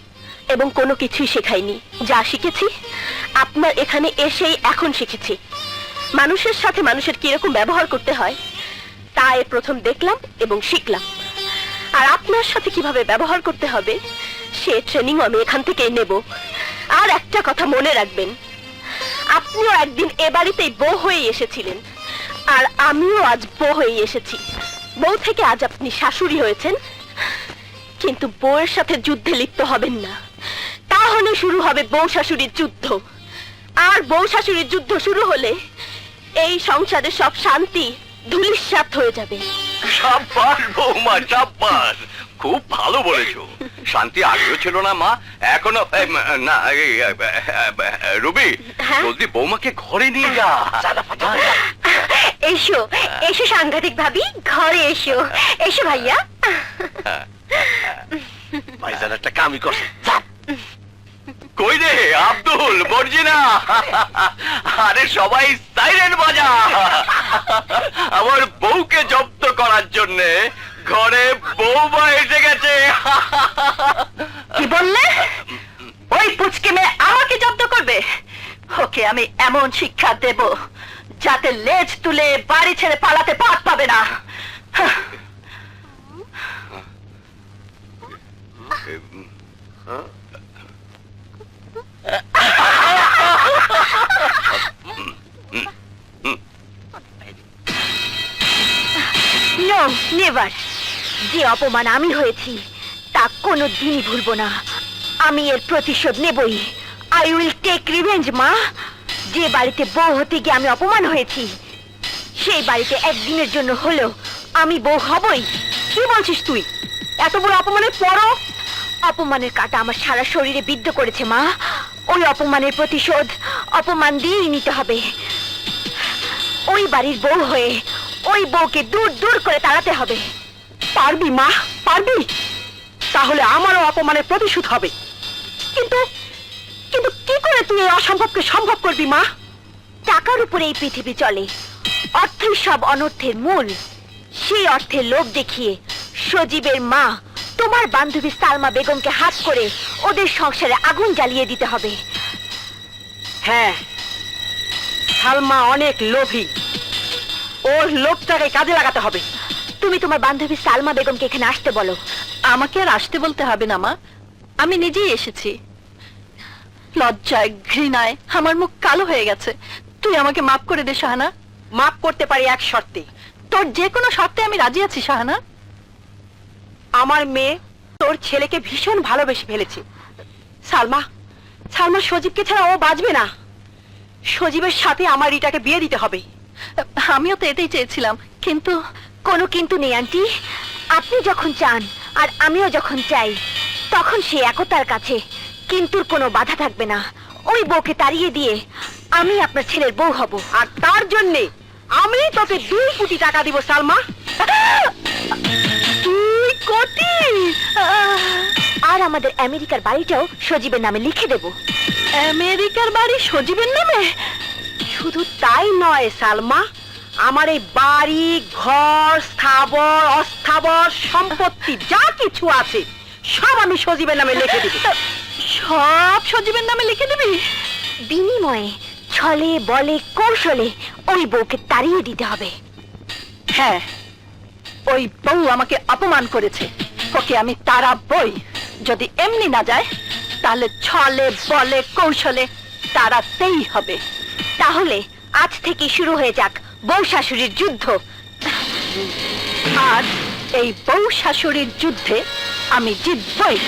এবং কোনো কিছুই শেখায়নি। যা শিখেছি আপনার এখানে এসেই এখন শিখেছি। মানুষের সাথে মানুষের কিরকম ব্যবহার করতে হয় তা এ প্রথম দেখলাম এবং শিখলাম। আর আপনার সাথে কিভাবে ব্যবহার করতে হবে সে ট্রেনিং আমি এখান থেকেই নেব। আর একটা কথা মনে রাখবেন, আপনিও একদিন এ বাড়িতেই বউ হয়ে এসেছিলেন, আর আমিও আজ বউ হয়ে এসেছি। বউ থেকে আজ আপনি শাশুড়ি হয়েছেন, কিন্তু বউয়ের সাথে যুদ্ধে লিপ্ত হবেন না। তাহলে শুরু হবে বউ শাশুড়ির যুদ্ধ। আর বউ শাশুড়ির যুদ্ধ শুরু হলে এই সংসারে সব শান্তি ধূলিসাৎ হয়ে যাবে। সাব্বাস বৌমা, সাব্বাস, খুব ভালো বলেছো। শান্তি আগেও ছিল না মা, এখনো না রুবি, হ্যাঁ? জলদি বৌমাকে ঘরে নিয়ে যা। এসো এসো সাংঘাতিক ভাবি, ঘরে এসো, এসো ভাইয়া। ভাইজান একটা কামই করছে, যা। কই রে আব্দুল, মর্জিনা, আরে সবাই সাইরেন বাজা, আমার বউকে জব্দ করার জন্য ঘরে বৌমা এসে গেছে। কি বললে? ওই পুচকে মেয়ে আমাকে জব্দ করবে? ওকে আমি এমন শিক্ষা দেব যাতে লেজ তুলে বাড়ি ছেড়ে পালাতে পথ পাবে না। নো নেভার, যে অপমান আমি হয়েছি তা কোনো দিনই ভুলবো না। আমি এর প্রতিশোধ নেবই। আই উইল টেক রিভেঞ্জ মা। যে বাড়িতে বউ হতে গিয়ে আমি অপমান হয়েছি, সেই বাড়িতে একদিনের জন্য হলেও আমি বউ হবই। কি বলছিস তুই? এত বড় অপমানের পরও? অপমানের কাঁটা আমার সারা শরীরে বিদ্ধ করেছে মা। ওই অপমানের প্রতিশোধ অপমান দিয়েই নিতে হবে। ওই বাড়ির বউ হয়ে ওই বউকে দূর দূর করে তাড়াতে হবে। পারবি মা, পারবি? তাহলে আমারও অপমানের প্রতিশোধ হবে। কিন্তু কিন্তু কি করে তুই এই অসম্ভবকে সম্ভব করবি মা? টাকার উপরে এই পৃথিবী চলে, অর্থই সব অনর্থের মূল। সেই অর্থের লোভ দেখিয়ে সজীবের মা তোমার বান্ধবী সালমা বেগমকে হাত করে ওদের সংসারে আগুন জ্বালিয়ে দিতে হবে। হ্যাঁ, সালমা অনেক লোভী, ওর লোভটাকে কাজে লাগাতে হবে। তুমি তোমার বান্ধবী সালমা বেগমকে এখানে আসতে বলো। আমাকে আর আসতে বলতে হবে না মা, আমি নিজেই এসেছি। লজ্জায় ঘৃণায় আমার মুখ কালো হয়ে গেছে। তুই আমাকে মাফ করে দে শাহানা। মাফ করতে পারি এক শর্তে। তোর যে কোনো শর্তে আমি রাজি আছি শাহানা। আমার মেয়ে তোর ছেলেকে ভীষণ ভালোবেসে ফেলেছে। সালমা, সালমা সজীবকে ছাড়া ও বাঁচবে না। সজীবের সাথে আমার রিটাকে বিয়ে দিতে হবে। আমিও তো এটাই চেয়েছিলাম, কিন্তু কোনো কিন্তু নেই আন্টি। আপনি যখন চান আর আমিও যখন চাই, তখন সে একতার কাছে কিন্তুর কোনো বাধা থাকবে না। ওই বউকে তাড়িয়ে দিয়ে আমি আপনার ছেলের বউ হব, আর তার জন্যে আমি তোকে 2 কোটি টাকা দিব সালমা। 2 কোটি? আর আমাদের আমেরিকার বাড়িটাও সজীবের নামে লিখে দেব। আমেরিকার বাড়ি সজীবের নামে? শুধু তাই নয় সালমা, আমার এই বাড়ি ঘর স্থাবর অস্থাবর সম্পত্তি যা কিছু আছে সব আমি সজীবের নামে লিখে দিব। সব সজীবের নামে লিখে দিবি? বিনিময়ে ছলে বলে কৌশলে ওই বউকে তাড়িয়ে দিতে হবে। হ্যাঁ, ওই বউ আমাকে অপমান করেছে, ওকে আমি তাড়াবই। যদি এমনি না যায় তাহলে ছলে বলে কৌশলে তাড়াতেই হবে। তাহলে আজ থেকে শুরু হয়ে যাক বউ শাশুড়ির যুদ্ধ। আর এই বউ শাশুড়ির যুদ্ধে আমি জিতবই।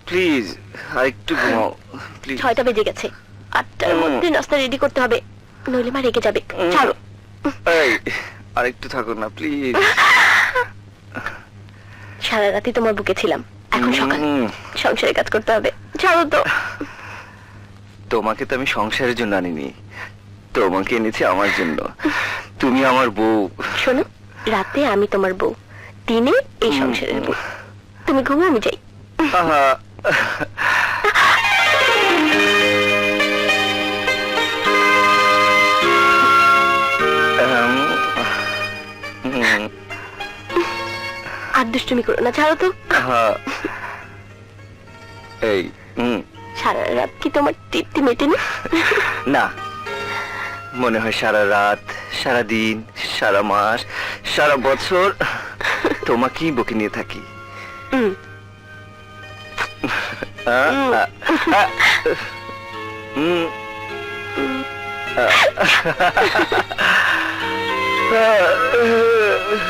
প্লিজ আর একটু ঘুমাও প্লিজ। 6টা বেজে গেছে, 8টার মধ্যে নাস্তা রেডি করতে হবে, নইলে মা রেগে যাবে। ছাড়ো। এই আর একটু থাকো না প্লিজ। সারা রাতে তোমার বুকে ছিলাম, এখন সকাল, সংসারে কাজ করতে হবে। ছাড়ো তো। তোমাকে তো আমি সংসারের জন্য আনিনি, তোমাকে এনেছি আমার জন্য। তুমি আমার বউ। শোনো, রাতে আমি তোমার বউ, দিনে এই সংসারের বউ। তুমি ঘুমো, আমি যাই। আহা, আর দুষ্টুমি করো না, ছাড়ো তো। আহা, এই সারা রাত কি তোমার তৃপ্তি মেটেনি? না, মনে হয় সারা রাত, সারা দিন, সারা মাস, সারা বছর তোমাকেই বকে নিয়ে থাকি। হায়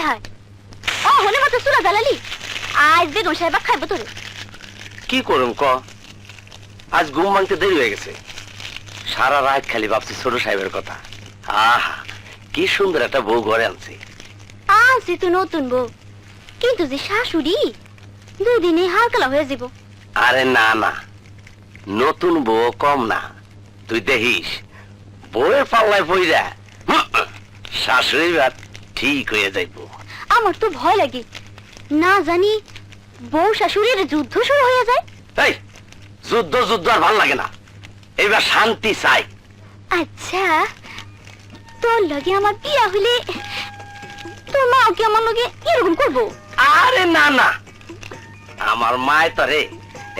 হায় ও হলে মাত্র চুলা জ্বালালি আজ বেগম সাহেব খাইব তোর কি করুম ক আজ ঘুম ভাঙতে দেরি হয়ে গেছে সারা রাত খালি ভাবছি ছোট সাহেবের কথা আহা কি সুন্দর একটা বউ ঘরে আনছে আনছি তো নতুন বউ কিন্তু যে শাশুড়ি দুদিনে হালকালা হয়ে যাব আরে না না নতুন বউ কম না তুই দেখিস বউয়ের পাল্লায় পইরা শাশুড়ি বাদ ঠিক হয়ে যাইব আমার তো ভয় লাগে না জানি বউ শাশুড়ির যুদ্ধ শুরু হয়ে যায় এই যুদ্ধ যুদ্ধ আর ভাল লাগে না এবার শান্তি চাই আচ্ছা তোর লগে আমার বিয়া হইলে তোর মাও কি আমার লগে এরকম করবো আরে না না আমার মায় তরে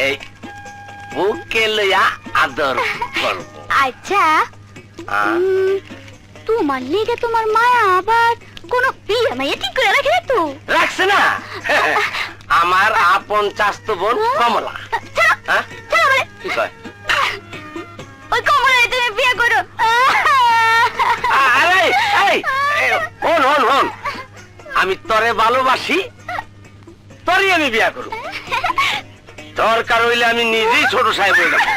এই বুকে লইয়া আদর করব আচ্ছা তোমার লেগে তোমার মায়া আবার কোন বিয়া মাইয়া ঠিক করে রাখে তো রাখছে না আমার আপন চাস্ত বোন কমলা হ্যাঁ কি কয় ওই কমলা তুমি বিয়া করো আরে এই হন হন হন আমি তরে ভালোবাসি তরে আমি বিয়া করব দরকার হইলে আমি নিজেই ছোট সাহেব হয়ে যাবো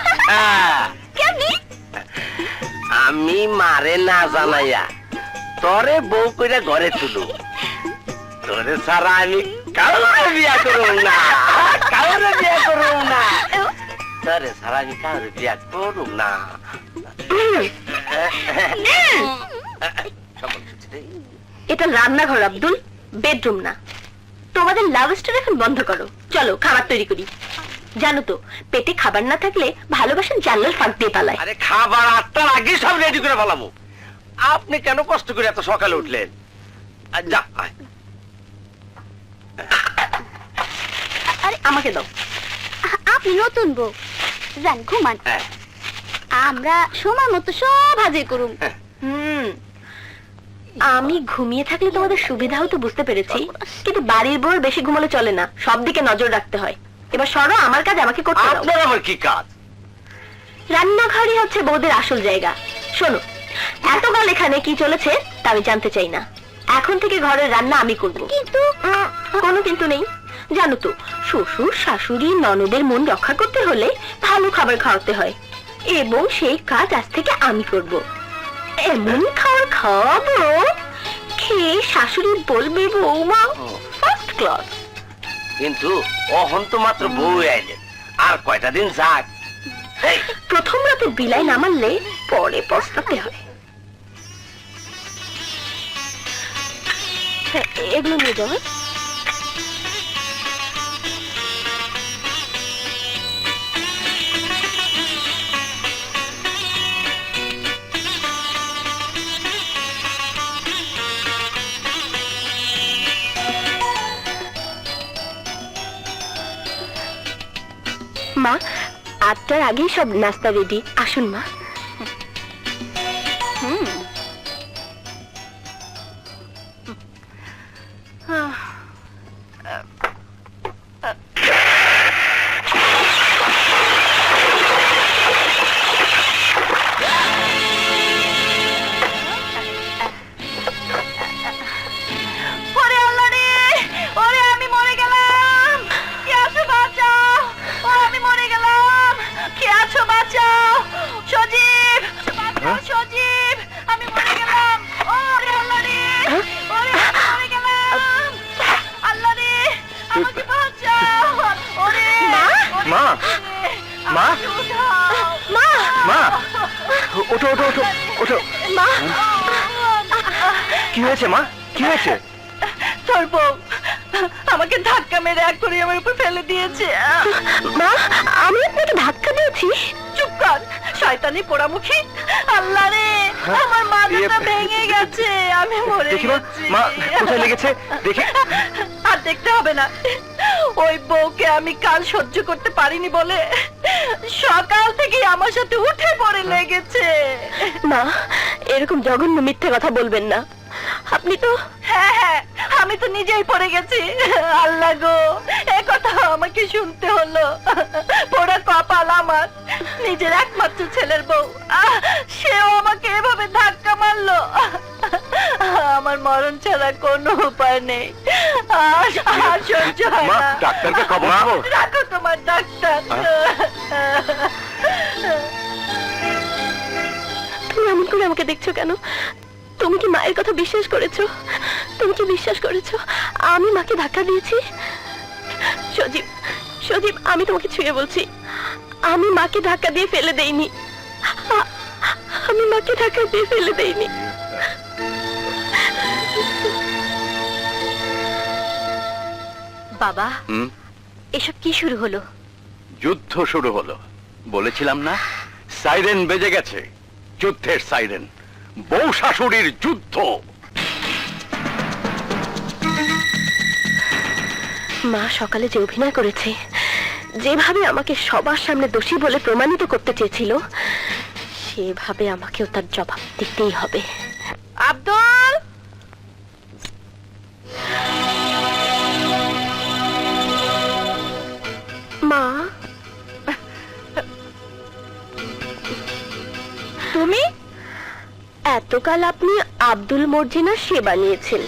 কেমনি আমি মারে না জানাইয়া তরে বউ কইরা ঘরে তুলু তোরে ছাড়া আমি কাউরে বিয়া করব না কাউরে বিয়া করব না তোরে ছাড়া আমি কাউরে বিয়া করব না এটা রান্নাঘর আব্দুল বেডরুম না তোমাদের লাভ স্টোরি এখন বন্ধ করো চলো খাবার তৈরি করি জানো তো পেটে খাবার না থাকলে ভালোবাসার জানলার ফাঁক দিয়ে পালায় আরে খাবার 8টার আগে সব রেডি করে ফেলামু আপনি কেন কষ্ট করে এত সকালে উঠলেন যা আরে আমাকে দাও আপনি নতুন বউ জান ঘুমান হ্যাঁ আমরা সময় মতো সব হাজির করুম আমি ঘুমিয়ে থাকলে তোমাদের সুবিধা হতো বুঝতে পেরেছি কিন্তু বাড়ির বউর বেশি ঘুমালে চলে না সব দিকে নজর রাখতে হয় এবার সরো আমার কাজ আমাকে করতে দাও আপনার আবার কি কাজ রান্নাঘরই হচ্ছে বউদের আসল জায়গা শোনো এতকাল এখানে কি চলেছে তা আমি জানতে চাই না এখন থেকে ঘরের রান্না আমি করব কিন্তু কোনো কিন্তু নেই জানো তো শ্বশুর শাশুড়ি ননদের মন রক্ষা করতে হলে ভালো খাবার খাওয়াতে হয় এবং সেই কাজ আজ থেকে আমি করব এমন খাবার খাওয়াবো খেয়ে শাশুড়ি বলবে বৌমা ফার্স্ট ক্লাস কিন্তু অহন তো মাত্র বউ আইলেন আর কয়টা দিন যাক প্রথম রাতে বিলাই না মানলে পরে পস্তাতে হয় এগুলো নিয়ে যাও মা 8টার আগেই সব নাস্তা রেডি আসুন মা মা মা মা মা ওঠো ওঠো ওঠো ওঠো মা কি হয়েছে মা কি হয়েছে তোর বউ আমাকে ধাক্কা মেরে এক করে আমার উপর ফেলে দিয়েছে মা আমি আপনাকে ধাক্কা দিয়েছি চুপ কর শয়তানি পোড়ামুখী আল্লাহ রে আমার মাথাটা ভেঙে গেছে আমি মরে দেখি মা গেছি মা কোথায় লেগেছে দেখি আর দেখতে হবে না ওই বউকে আমি কাল সহ্য করতে পারিনি বলে সকাল থেকে আমার সাথে উঠে পড়ে লেগেছে। মা, এরকম জঘন্য মিথ্যে কথা বলবেন না। আপনি তো হ্যাঁ হ্যাঁ, আমি তো নিজেই পড়ে গেছি। আল্লাহ গো, এ কথা আমাকে শুনতে হলো। পোড়া কপাল আমার, নিজের একমাত্র ছেলের বউ, সেও আমাকে এভাবে ধাক্কা মারলো। আমার মরণ ছাড়া কোনো উপায় নেই। আর সহ্য হয় মা, না। ডাক্তারকে খবর দেবো? রাখো তোমার ডাক্তার। তুমি এমন করে আমাকে দেখছো কেন? তুমি কি মায়ের কথা বিশ্বাস করেছো? তুমি কি বিশ্বাস করেছো আমি মাকে ধাক্কা দিয়েছি? সজীব, সজীব, আমি তোমাকে ছুঁয়ে বলছি, আমি মাকে ধাক্কা দিয়ে ফেলে দেইনি। আমি মাকে ধাক্কা দিয়ে ফেলে দেইনি। বাবা, এসব কি শুরু হলো? যুদ্ধ শুরু হলো। বলেছিলাম না, সাইরেন বেজে গেছে, যুদ্ধের সাইরেন, বউ শাশুড়ির যুদ্ধ। মা সকালে যে অভিনয় করেছে, যেভাবে আমাকে সবার সামনে দোষী বলে প্রমাণিত করতে চেয়েছিল, সেভাবে আমাকেও তার জবাব দিতেই হবে। আব্দুল, মা, তুমি? এতকাল আপনি আব্দুল মর্জিনার সেবা নিয়েছেন,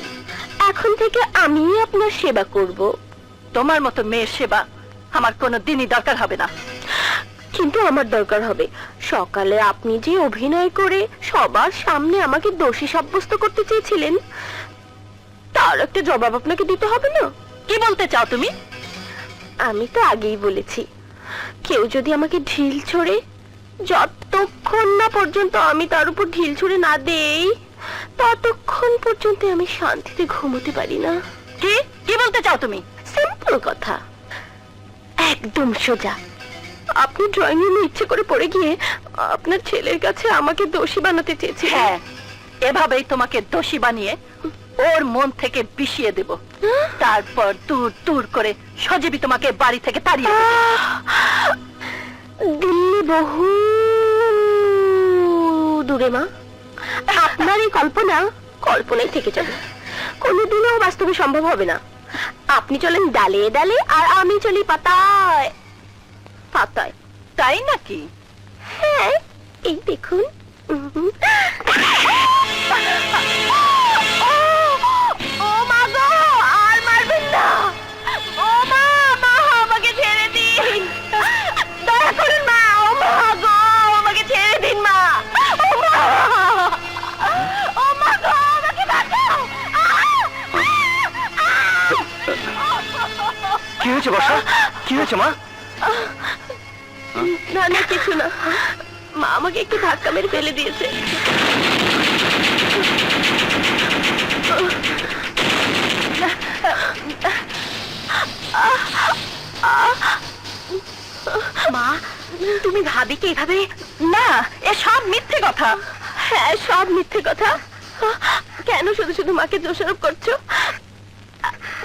এখন থেকে আমিই আপনার সেবা করব। তোমার মতো মেয়ের সেবা আমার কোনো দিনই দরকার হবে না। কিন্তু আমার দরকার হবে। সকালে আপনি যে অভিনয় করে সবার সামনে আমাকে দোষী সাব্যস্ত করতে চেয়েছিলেন, তার একটা জবাব আপনাকে দিতে হবে না? কি বলতে চাও তুমি? আমি তো আগেই বলেছি, কেউ যদি আমাকে ঢিল ছোড়ে, যতক্ষণ না পর্যন্ত আমি তার উপর ঢিল ছুঁড়ে না দেই, ততক্ষণ পর্যন্ত আমি শান্তিতে ঘুমোতে পারি না। কি কি বলতে চাও তুমি? সিম্পল কথা, একদম সোজা। আপনি ড্রয়িং রুমে ইচ্ছে করে পড়ে গিয়ে আপনার ছেলের কাছে আমাকে দোষী বানাতে চেয়েছিলেন। হ্যাঁ, এভাবেই তোমাকে দোষী বানিয়ে ওর মন থেকে বিষিয়ে দেব। তারপর দূর দূর করে সজীবী তোমাকে বাড়ি থেকে তাড়িয়ে দেবে। দিল্লি বহু দূরে মা, আপনার এই কল্পনা কল্পনাই থেকে যাবে, কোনোদিনও বাস্তবে সম্ভব হবে না। আপনি চলেন ডালে ডালে, আর আমি চলি পাতায় পাতায়। তাই নাকি? হ্যাঁ, এই দেখুন। ও মা গো, আর মারবেন না। ও মা, মা আমাকে ছেড়ে দিন, দয়া করুন মা। ও মা গো, আমাকে ছেড়ে দিন মা। ও মা, ও মা গো, আমাকে বাঁচাও। কি হয়েছে বর্ষা? কি হয়েছে মা? না না, কিছু না। মা আমাকে একটু ধাক্কা মেরে ফেলে দিয়েছে। মা, তুমি ভাবিকে এভাবে? না, এ সব মিথ্যে কথা। হ্যাঁ, সব মিথ্যে কথা। কেন শুধু শুধু মাকে দোষারোপ করছো?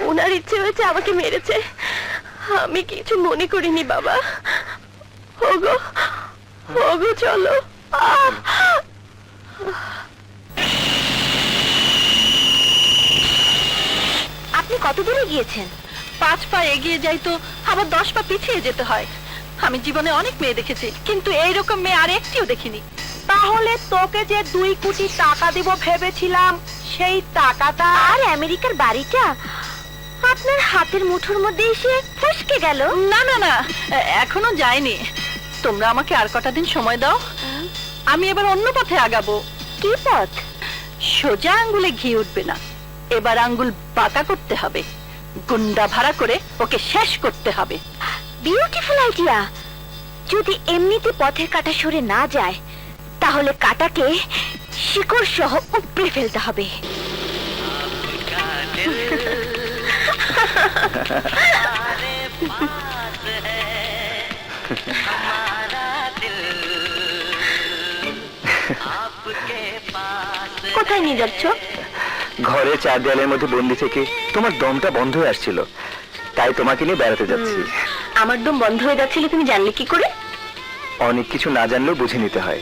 ওনার ইচ্ছে হয়েছে আমাকে মেরেছে, আমি কিছু মনে করিনি বাবা। ওগো, ওগো চলো। আপনি কত দূরে গিয়েছেন? 5 পা এগিয়ে যাই তো আবার 10 পা পিছিয়ে যেতে হয়। আমি জীবনে অনেক মেয়ে দেখেছি, কিন্তু এইরকম মেয়ে আর একটিও দেখিনি। তাহলে তোকে যে 2 কোটি টাকা দেব ভেবেছিলাম, সেই টাকাটা আর আমেরিকার বাড়িটা আপনার হাতের মুঠোর মধ্যে এসে ফসকে গেল। না না না, এখনো যায়নি। তোমরা আমাকে আর কটা দিন সময় দাও, আমি এবার অন্য পথে আগাবো। কি পথ? সোজা আঙ্গুলে ঘি উঠবে না, এবার আঙ্গুল বাঁকা করতে হবে। গুন্ডা ভাড়া করে ওকে শেষ করতে হবে। Beautiful idea. যদি এমনিতে পথের কাঁটা সরে না যায়, তাহলে কাঁটাকে শিকড় সহ উপড়ে ফেলতে হবে। কোথায় নিয়ে যাচ্ছ? ঘরে 4 দেয়ালের মধ্যে বন্দি থেকে তোমার দমটা বন্ধ হয়ে আসছিল, তাই তোমাকে নিয়ে বেড়াতে যাচ্ছি। আমার দম বন্ধ হয়ে যাচ্ছিল তুমি জানলে কি করে? অনেক কিছু না জানলেও বুঝে নিতে হয়।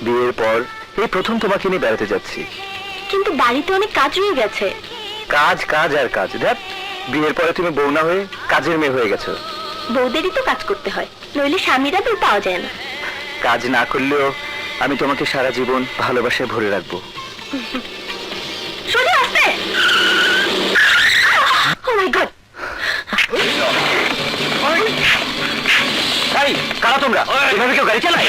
বিয়ের পর এই প্রথম তোমাকে নিয়ে বেড়াতে যাচ্ছি। কিন্তু বাড়িতে অনেক কাজ রয়ে গেছে। কাজ কাজ আর কাজ, দেখ বিয়ের পরে তুমি বউ না হয়ে কাজের মেয়ে হয়ে গেছো। বউদেরই তো কাজ করতে হয়, নইলে স্বামীরা তো পাওয়া যায় না। কাজ না করলেও আমি তোমাকে সারা জীবন ভালোবাসায় ভরে রাখবো। সোজা আসতে। ও মাই গড, এই কারা তোমরা? এভাবে কেউ গাড়ি চালায়?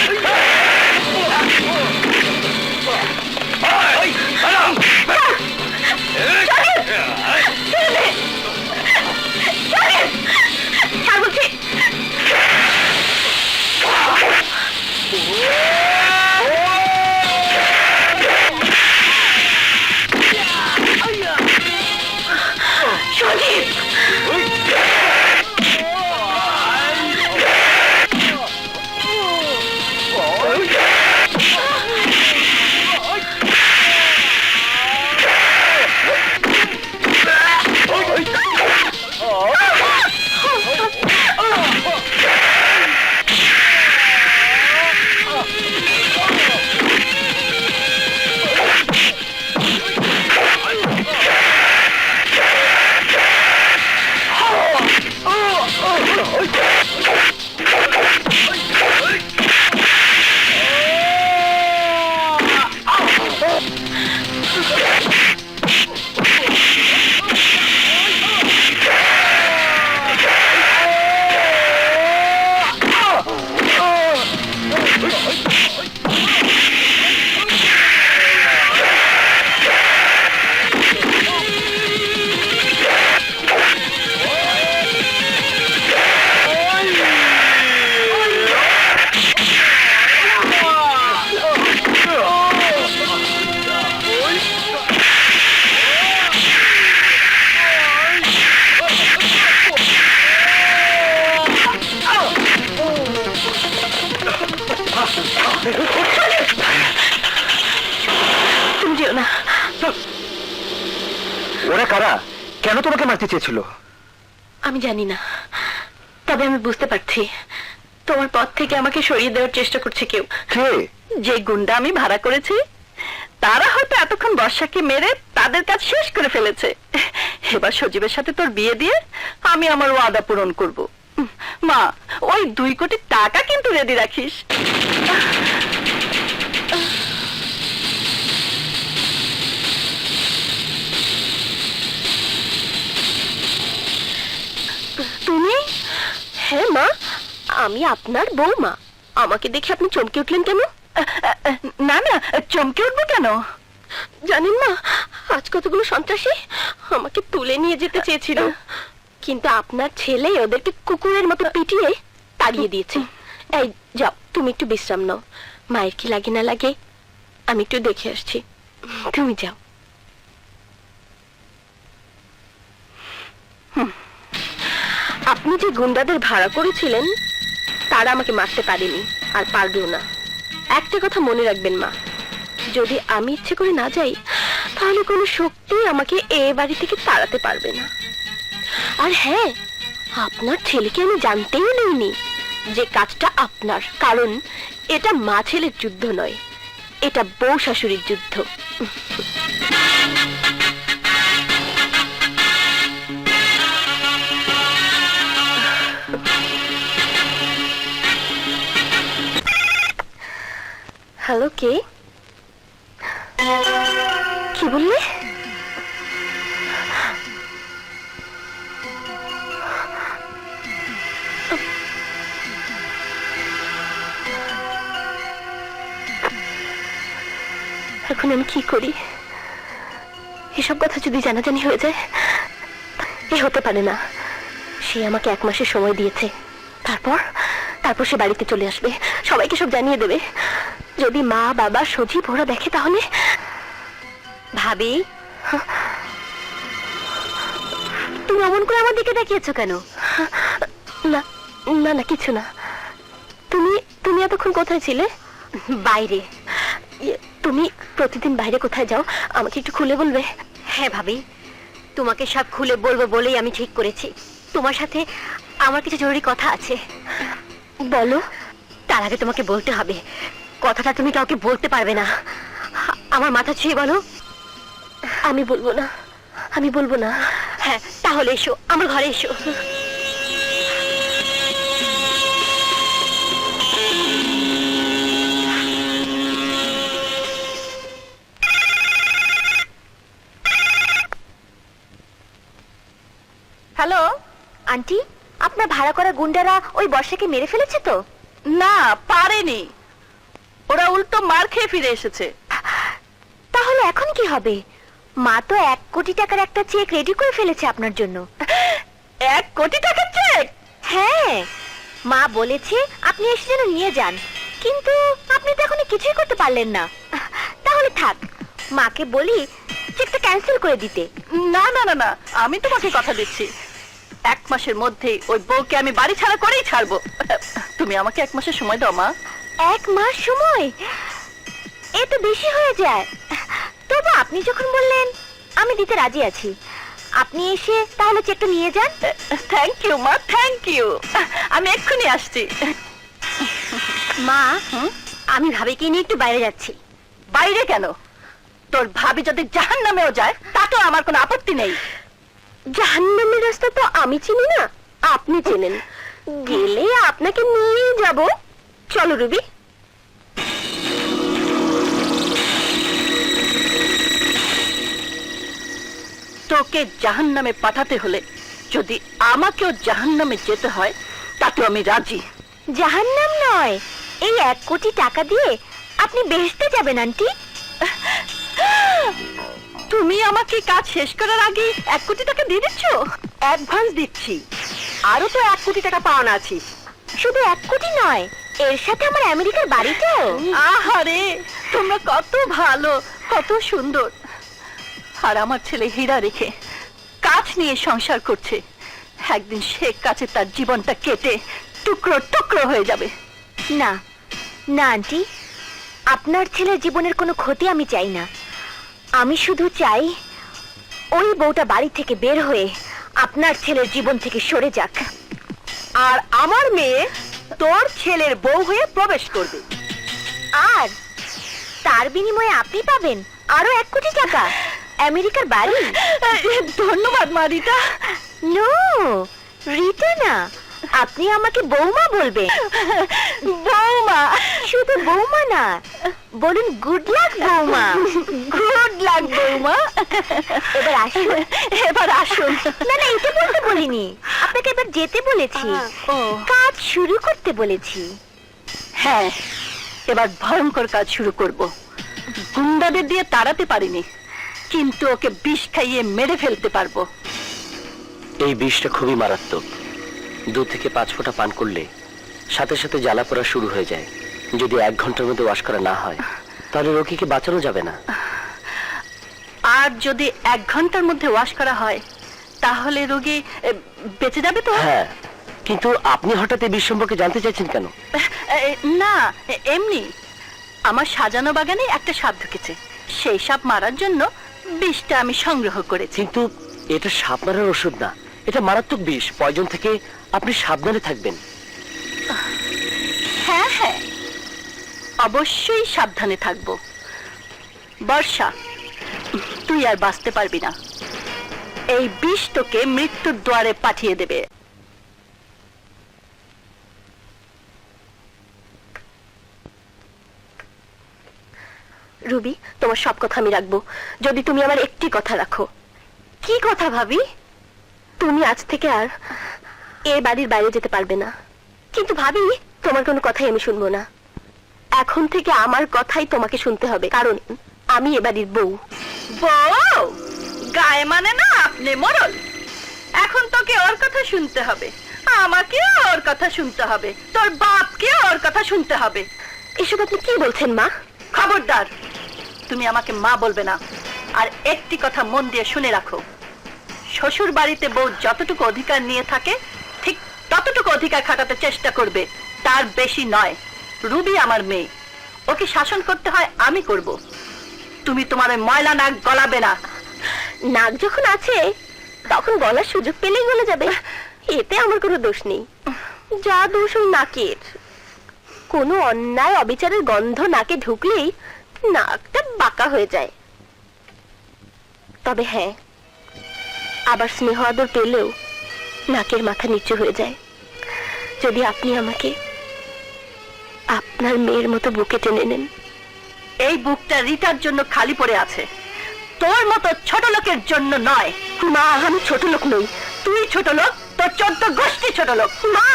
ছাড় বলছি। সজীব, তুমি যেও না। ওরা কারা? কেন তোমাকে মারতে চেয়েছিল? আমি জানি না, তবে আমি বুঝতে পারছি তোমার পথ থেকে আমাকে সরিয়ে দেওয়ার চেষ্টা করছে কেউ। কে? যে গুন্ডা আমি ভাড়া করেছি তারা হয়তো এতক্ষণ বর্ষাকে মেরে তাদের কাজ শেষ করে ফেলেছে। এবার সজীবের সাথে তোর বিয়ে দিয়ে আমি আমার ওয়াদা পূরণ করব। মা, ওই 2 কোটি টাকা কিন্তু রেডি রাখিস। তুমি? হ্যাঁ মা, আমি আপনার বৌমা। আমাকে দেখে আপনি চমকে উঠলেন কেন? না না, চমকে উঠবো কেন? জানেন মা, আজ কতগুলো সন্ত্রাসী আমাকে তুলে নিয়ে যেতে চেয়েছিল, কিন্তু আপনার ছেলে ওদেরকে কুকুরের মতো পিটিয়ে তাড়িয়ে দিয়েছে। এই যাও, তুমি একটু বিশ্রাম নাও। মায়ের কি লাগে না লাগে আমি একটু দেখে আসছি, তুমি যাও। আপনি যে গুন্ডাদের ভাড়া করেছিলেন তারা আমাকে মারতে পারেনি, আর পারবেও না। একটা কথা মনে রাখবেন মা, যদি আমি ইচ্ছে করে না যাই তাহলে কোনো শক্তি আমাকে এ বাড়ি থেকে তাড়াতে পারবে না। আর হ্যাঁ, আপনার ছেলেকে আমি জানতেই দিইনি যে কাজটা আপনার, কারণ এটা মা ছেলের যুদ্ধ নয়, এটা বউ শাশুড়ির যুদ্ধ। হ্যালো, কে? কি বললে? এখন আমি কি করি? এসব কথা যদি জানাজানি হয়ে যায়, এ হতে পারে না। সে আমাকে 1 মাসের সময় দিয়েছে, তারপর সে বাড়িতে চলে আসবে, সবাইকে সব জানিয়ে দেবে। যদি মা, বাবা, সজীব ওরা দেখে তাহলে। ভাবি, তুমি অমন করে আমার দিকে তাকিয়েছো কেন? না না না, কিছু না। তুমি এতক্ষণ কোথায় ছিলে? বাইরে। তুমি প্রতিদিন বাইরে কোথায় যাও আমাকে একটু খুলে বলবে? হ্যাঁ ভাবি, তোমাকে সব খুলে বলবো বলেই আমি ঠিক করেছি। তোমার সাথে আমার কিছু জরুরি কথা আছে। বলো। তার আগে তোমাকে বলতে হবে, কথাটা তুমি কাউকে বলতে পারবে না। আমার মাথা ছুঁয়ে বলো। আমি বলবো না, আমি বলবো না। হ্যাঁ, তাহলে এসো, আমার ঘরে এসো। হ্যালো। আন্টি, আপনার ভাড়া করা গুন্ডারা ওই বর্ষাকে মেরে ফেলেছে তো? না, পারেনি, ওরা উল্টো মার খেয়ে ফিরে এসেছে। তাহলে এখন কি হবে? মা তো 1 কোটি টাকার একটা চেক রেডি করে ফেলেছে আপনার জন্য। 1 কোটি টাকার চেক? হ্যাঁ, মা বলেছে আপনি এসে যেন নিয়ে যান, কিন্তু আপনি তো এখনো কিছুই করতে পারলেন না। তাহলে থাক, মাকে বলি চেকটা ক্যান্সেল করে দিতে। না না না না, আমি তোমাকে কথা দিচ্ছি, 1 মাসের মধ্যেই ওই বউকে আমি বাড়ি ছাড়া করেই ছাড়বো। তুমি আমাকে 1 মাসের সময় দাও মা। 1 মাস সময়? এ তো বেশি হয়ে যায়। তবু আপনি যখন বললেন, আমি দিতে রাজি আছি। আপনি এসে তাহলে চেকটা নিয়ে যান। থ্যাংক ইউ মা, থ্যাংক ইউ। আমি এক্ষুনি আসছি। মা, আমি ভাবিকে নিয়ে একটু বাইরে যাচ্ছি। বাইরে কেন? তোর ভাবি যদি জাহান্নামেও যায় তাতেও আমার কোনো আপত্তি নেই। জাহান্নামের রাস্তা তো আমি চিনি না, আপনি চেনেন। গেলে আপনাকে নিয়েই যাব। চলো রুবি। তোকে জাহান্নামে পাঠাতে হলে যদি আমাকেও জাহান্নামে যেতে হয় তাতেও আমি রাজি। জাহান্নাম নয়, এই 1 কোটি টাকা দিয়ে আপনি বেহেশতে যাবেন আন্টি। তুমি আমাকে কাজ শেষ করার আগে 1 কোটি টাকা দিয়ে দিচ্ছ? অ্যাডভান্স দিচ্ছি, আরো তো 1 কোটি টাকা পাওনা আছে। শুধু 1 কোটি নয়, এর সাথে আমার আমেরিকার বাড়িটাও। আহারে, তোমরা কত ভালো, কত সুন্দর। আর আমার ছেলে হীরা রেখে কাজ নিয়ে সংসার করছে, একদিন সে কাছে তার জীবনটা কেটে টুকরো টুকরো হয়ে যাবে। না না আন্টি, আপনার ছেলের জীবনের কোনো ক্ষতি আমি চাই না। আমি শুধু চাই ওই বউটা বাড়ি থেকে বের হয়ে আপনার ছেলের জীবন থেকে সরে যাক। আর আমার মেয়ে তোর ছেলের বউ হয়ে প্রবেশ করবে। আর তার বিনিময়ে আপনি পাবেন আরো 1 কোটি টাকা, আমেরিকার বাড়ি। ধন্যবাদ মা রিতা। নো, রিতা না, আপনি আমাকে বৌমা বলবেন। বৌমা? শুধু বৌমা না, বলুন গুড লাক বৌমা। গুড লাক বৌমা। এবার আসুন। এবার আসুন। না না, এটা বলতে বলিনি, আপনাকে এবার যেতে বলেছি, ও কাজ শুরু করতে বলেছি। হ্যাঁ, এবার ভয়ঙ্কর কাজ শুরু করব। গুন্ডাদের দিয়ে তাড়াতে পারিনি, কিন্তু ওকে বিষ খাইয়ে মেরে ফেলতে পারবো। এই বিষটা খুবই মারাত্মক। 2 থেকে 5 ফোঁটা পান করলে সাথে সাথে জ্বালা পোড়া শুরু হয়ে যায়। যদি 1 ঘন্টার মধ্যে ওয়াশ করা না হয় তাহলে রোগীকে বাঁচানো যাবে না। আর যদি 1 ঘন্টার মধ্যে ওয়াশ করা হয় তাহলে রোগী বেঁচে যাবে তো? হ্যাঁ, কিন্তু আপনি হঠাৎ এই বিষ সম্পর্কে জানতে চাইছেন কেন? না, এমনি আমার সাজানো বাগানে একটা সাপ ঢুকেছে, সেই সাপ মারার জন্য বিষটা আমি সংগ্রহ করেছি। কিন্তু এটা সাপ মারার ওষুধ না, এটা মারাত্মক বিষ। পয়জন থেকে আপনি সাবধানে থাকবেন। হ্যাঁ হ্যাঁ, অবশ্যই সাবধানে থাকবো। বর্ষা, তুই আর বাঁচতে পারবি না। এই বিষ তোকে মৃত্যুর দুয়ারে পাঠিয়ে দেবে। রুবি, তোমার সব কথা আমি রাখবো, যদি তুমি আমার একটি কথা রাখো। কি কথা ভাবি? তুমি আজ থেকে আর এ বাড়ির বাইরে যেতে পারবে না। কিন্তু ভাবি, তোমার কোনো কথাই আমি শুনবো না। এখন থেকে আমার কথাই তোমাকে শুনতে হবে, কারণ আমি এ বাড়ির বউ। বউ? গায়ে মানে না আপনি মোড়ল। এখন তোকে ওর কথা শুনতে হবে, আমাকেও ওর কথা শুনতে হবে, তোর বাপকেও ওর কথা শুনতে হবে। এসব আপনি কি বলছেন মা? খবরদার, তুমি আমাকে মা বলবে না। আর একটি কথা মন দিয়ে শুনে রাখো, শ্বশুর বাড়িতে বউ যতটুকু অধিকার নিয়ে থাকে ঠিক ততটুকু অধিকার খাটাতে চেষ্টা করবে, তার বেশি নয়। রুবি আমার মেয়ে, ওকে শাসন করতে হয় আমি করব। তুমি তোমার ওই ময়লা নাক গলাবে না। নাক যখন আছে তখন গলার সুযোগ পেলেই গলে যাবে, এতে আমার কোনো দোষ নেই। যা দোষ ওই নাকের। কোনো অন্যায় অবিচারের গন্ধ নাকে ঢুকলেই নাকটা বাঁকা হয়ে যায়। তবে হ্যাঁ, আবার স্নেহ আদর পেলেও নাকের মাথা নিচু হয়ে যায় যদি আপনি আমাকে আপনার মেয়ের মতো বুকে টেনে নেন। এই বুকটা রিতার জন্য খালি পড়ে আছে, তোর মতো ছোট লোকের জন্য নয়। মা, আমি ছোট লোক নই। তুই ছোট লোক, তোর 14 গোষ্ঠী ছোট লোক। মা,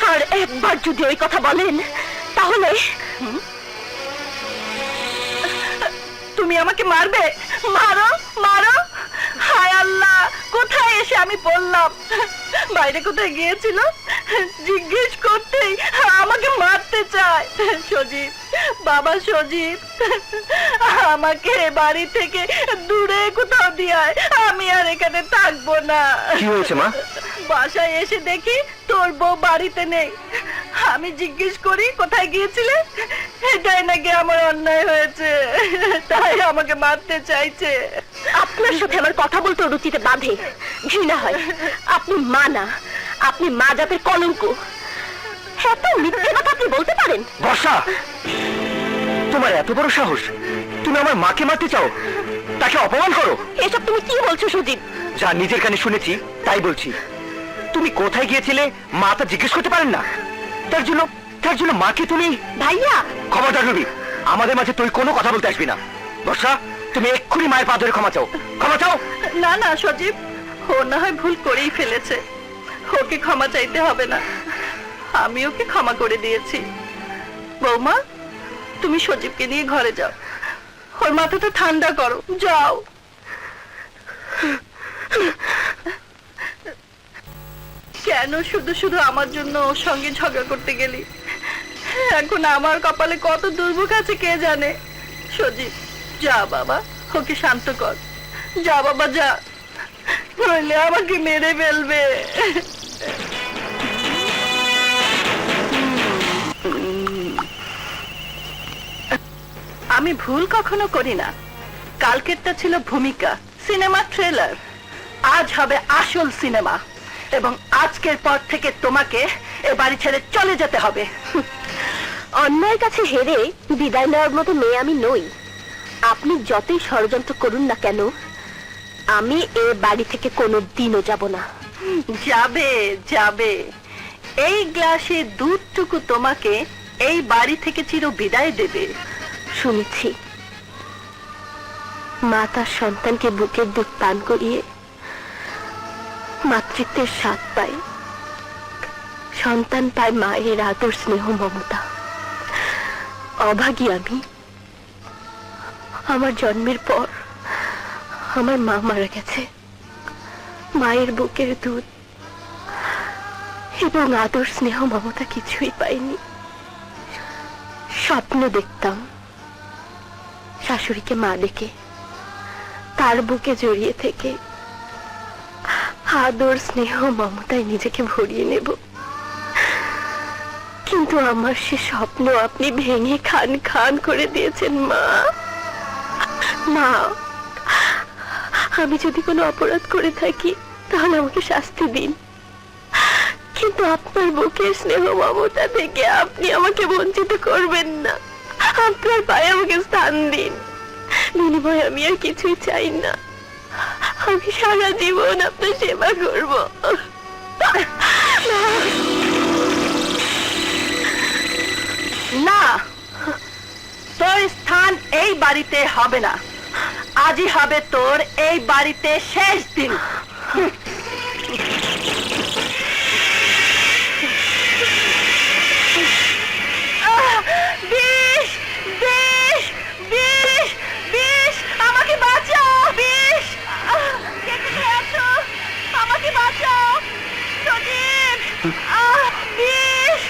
আর একবার যদি ওই কথা বলেন তাহলে তুমি আমাকে মারবে? মারো মারো। হায় আল্লাহ, কোথায় এসে আমি পড়লাম? বাইরে কোথায় গিয়েছিল জিজ্ঞেস করতেই আমাকে মারতে চায়। সজীব, বাবা সজীব, আমাকে বাড়ি থেকে দূরে কোথাও দিয়ে আয়, আমি আর এখানে থাকবো না। কি হয়েছে মা? বাসায় এসে দেখি তোর বউ বাড়িতে নেই। আমি জিজ্ঞেস করি কোথায় গিয়েছিলে, এটাই নাকি আমার অন্যায় হয়েছে, তাই আমাকে মারতে চাইছে। আপনার সাথে আমার কথা বলতে রুচিতে বাঁধে, ঘৃণা হয়। আপনি মা না, আপনি মা জাতের কলঙ্ক। এত মিথ্যে কথা আপনি বলতে পারেন? বর্ষা, তোমার এত বড় সাহস, তুমি আমার মাকে মারতে চাও, তাকে অপমান করো। এসব তুমি কি বলছো সুদীপ? যা নিজের কানে শুনেছি তাই বলছি। তুমি কোথায় গিয়েছিলে মা তা জিজ্ঞেস করতে পারেন না? তার জন্য মাকে তুমি... ভাইয়া, ক্ষমতা রবি, আমাদের মাঝে তুই কোনো কথা বলতে আসবি না। বর্ষা, তুমি এক্ষুনি মায়ের পা ধরে ক্ষমা চাও, ক্ষমা চাও। না না সজীব, ও না হয় ভুল করেই ফেলেছে, ওকে ক্ষমা চাইতে হবে না, আমি ওকে ক্ষমা করে দিয়েছি। বৌমা, তুমি সজীবকে নিয়ে ঘরে যাও, ওর মাথাটা ঠান্ডা করো, যাও। কেন শুধু শুধু আমার জন্য ওর সঙ্গে ঝগড়া করতে গেলি? এখন আমার কপালে কত দুর্ভোগ আছে কে জানে। সজীব, যা বাবা, ওকে শান্ত কর, যা বাবা যা, নইলে আমাকে মেরে ফেলবে। আমি ভুল কখনো করি না। কালকেরটা ছিল ভূমিকা, সিনেমা ট্রেলার, আজ হবে আসল সিনেমা, এবং আজকের পর থেকে তোমাকে এ বাড়ি ছেড়ে চলে যেতে হবে। অন্যায়ের কাছে হেরে বিদায় নেওয়ার মতো মেয়ে আমি নই। আপনি যতই ষড়যন্ত্র করুন না কেন, আমি এ বাড়ি থেকে কোনো দিনও যাব না। যাবে যাবে, এই গ্লাসে দুধটুকু তোমাকে এই বাড়ি থেকে চির বিদায় দেবে। শুনেছি মা তার সন্তানকে বুকের দুধ পান করিয়ে মাতৃত্বের স্বাদ পায়, সন্তান পায় মায়ের আদর স্নেহ মমতা। অভাগী আমি। আমার জন্মের পর আমার মা মারা গেছে। মায়ের বুকের দুধ এবং আদর স্নেহ মমতা কিছুই পাইনি। স্বপ্ন দেখতাম শাশুড়িকে মা ডেকে তার বুকে জড়িয়ে থেকে আদর স্নেহ মমতায় নিজেকে ভরিয়ে নেব, কিন্তু আমার সে স্বপ্ন আপনি ভেঙে খান খান করে দিয়েছেন। মা, মা, আমি যদি কোনো অপরাধ করে থাকি তাহলে আমাকে শাস্তি দিন, কিন্তু আপনার বুকের স্নেহ মমতা থেকে আপনি আমাকে বঞ্চিত করবেন না। আপনার পায়ে আমাকে স্থান দিন, বিনিময়ে আমি আর কিছুই চাই না। আমি সারা জীবন আপনার সেবা করব। না, তোর স্থান এই বাড়িতে হবে না, আজই হবে তোর এই বাড়িতে শেষ দিন। বিষ, বিষ, বিষ, বিষ, আমাকে বাঁচাও, বিষ, কে কোথায় আছো? আমাকে বাঁচাও, সজীব, বিষ,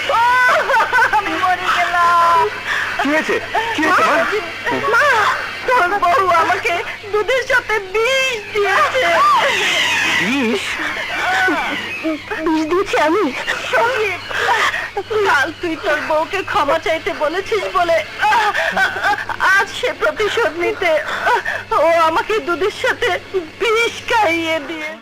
আমি মরে গেলাম। কি হয়েছে? কি হয়েছে মা? মা, তোর বউ আমাকে দুধের সাথে বিষ দিয়েছে। বিষ? বিষ দিয়েছি আমি? সজীব, কাল তুই তোর বউকে ক্ষমা চাইতে বলেছিস বলে আজ সে প্রতিশোধ নিতে ও আমাকে দুধের সাথে বিষ খাইয়ে দিয়ে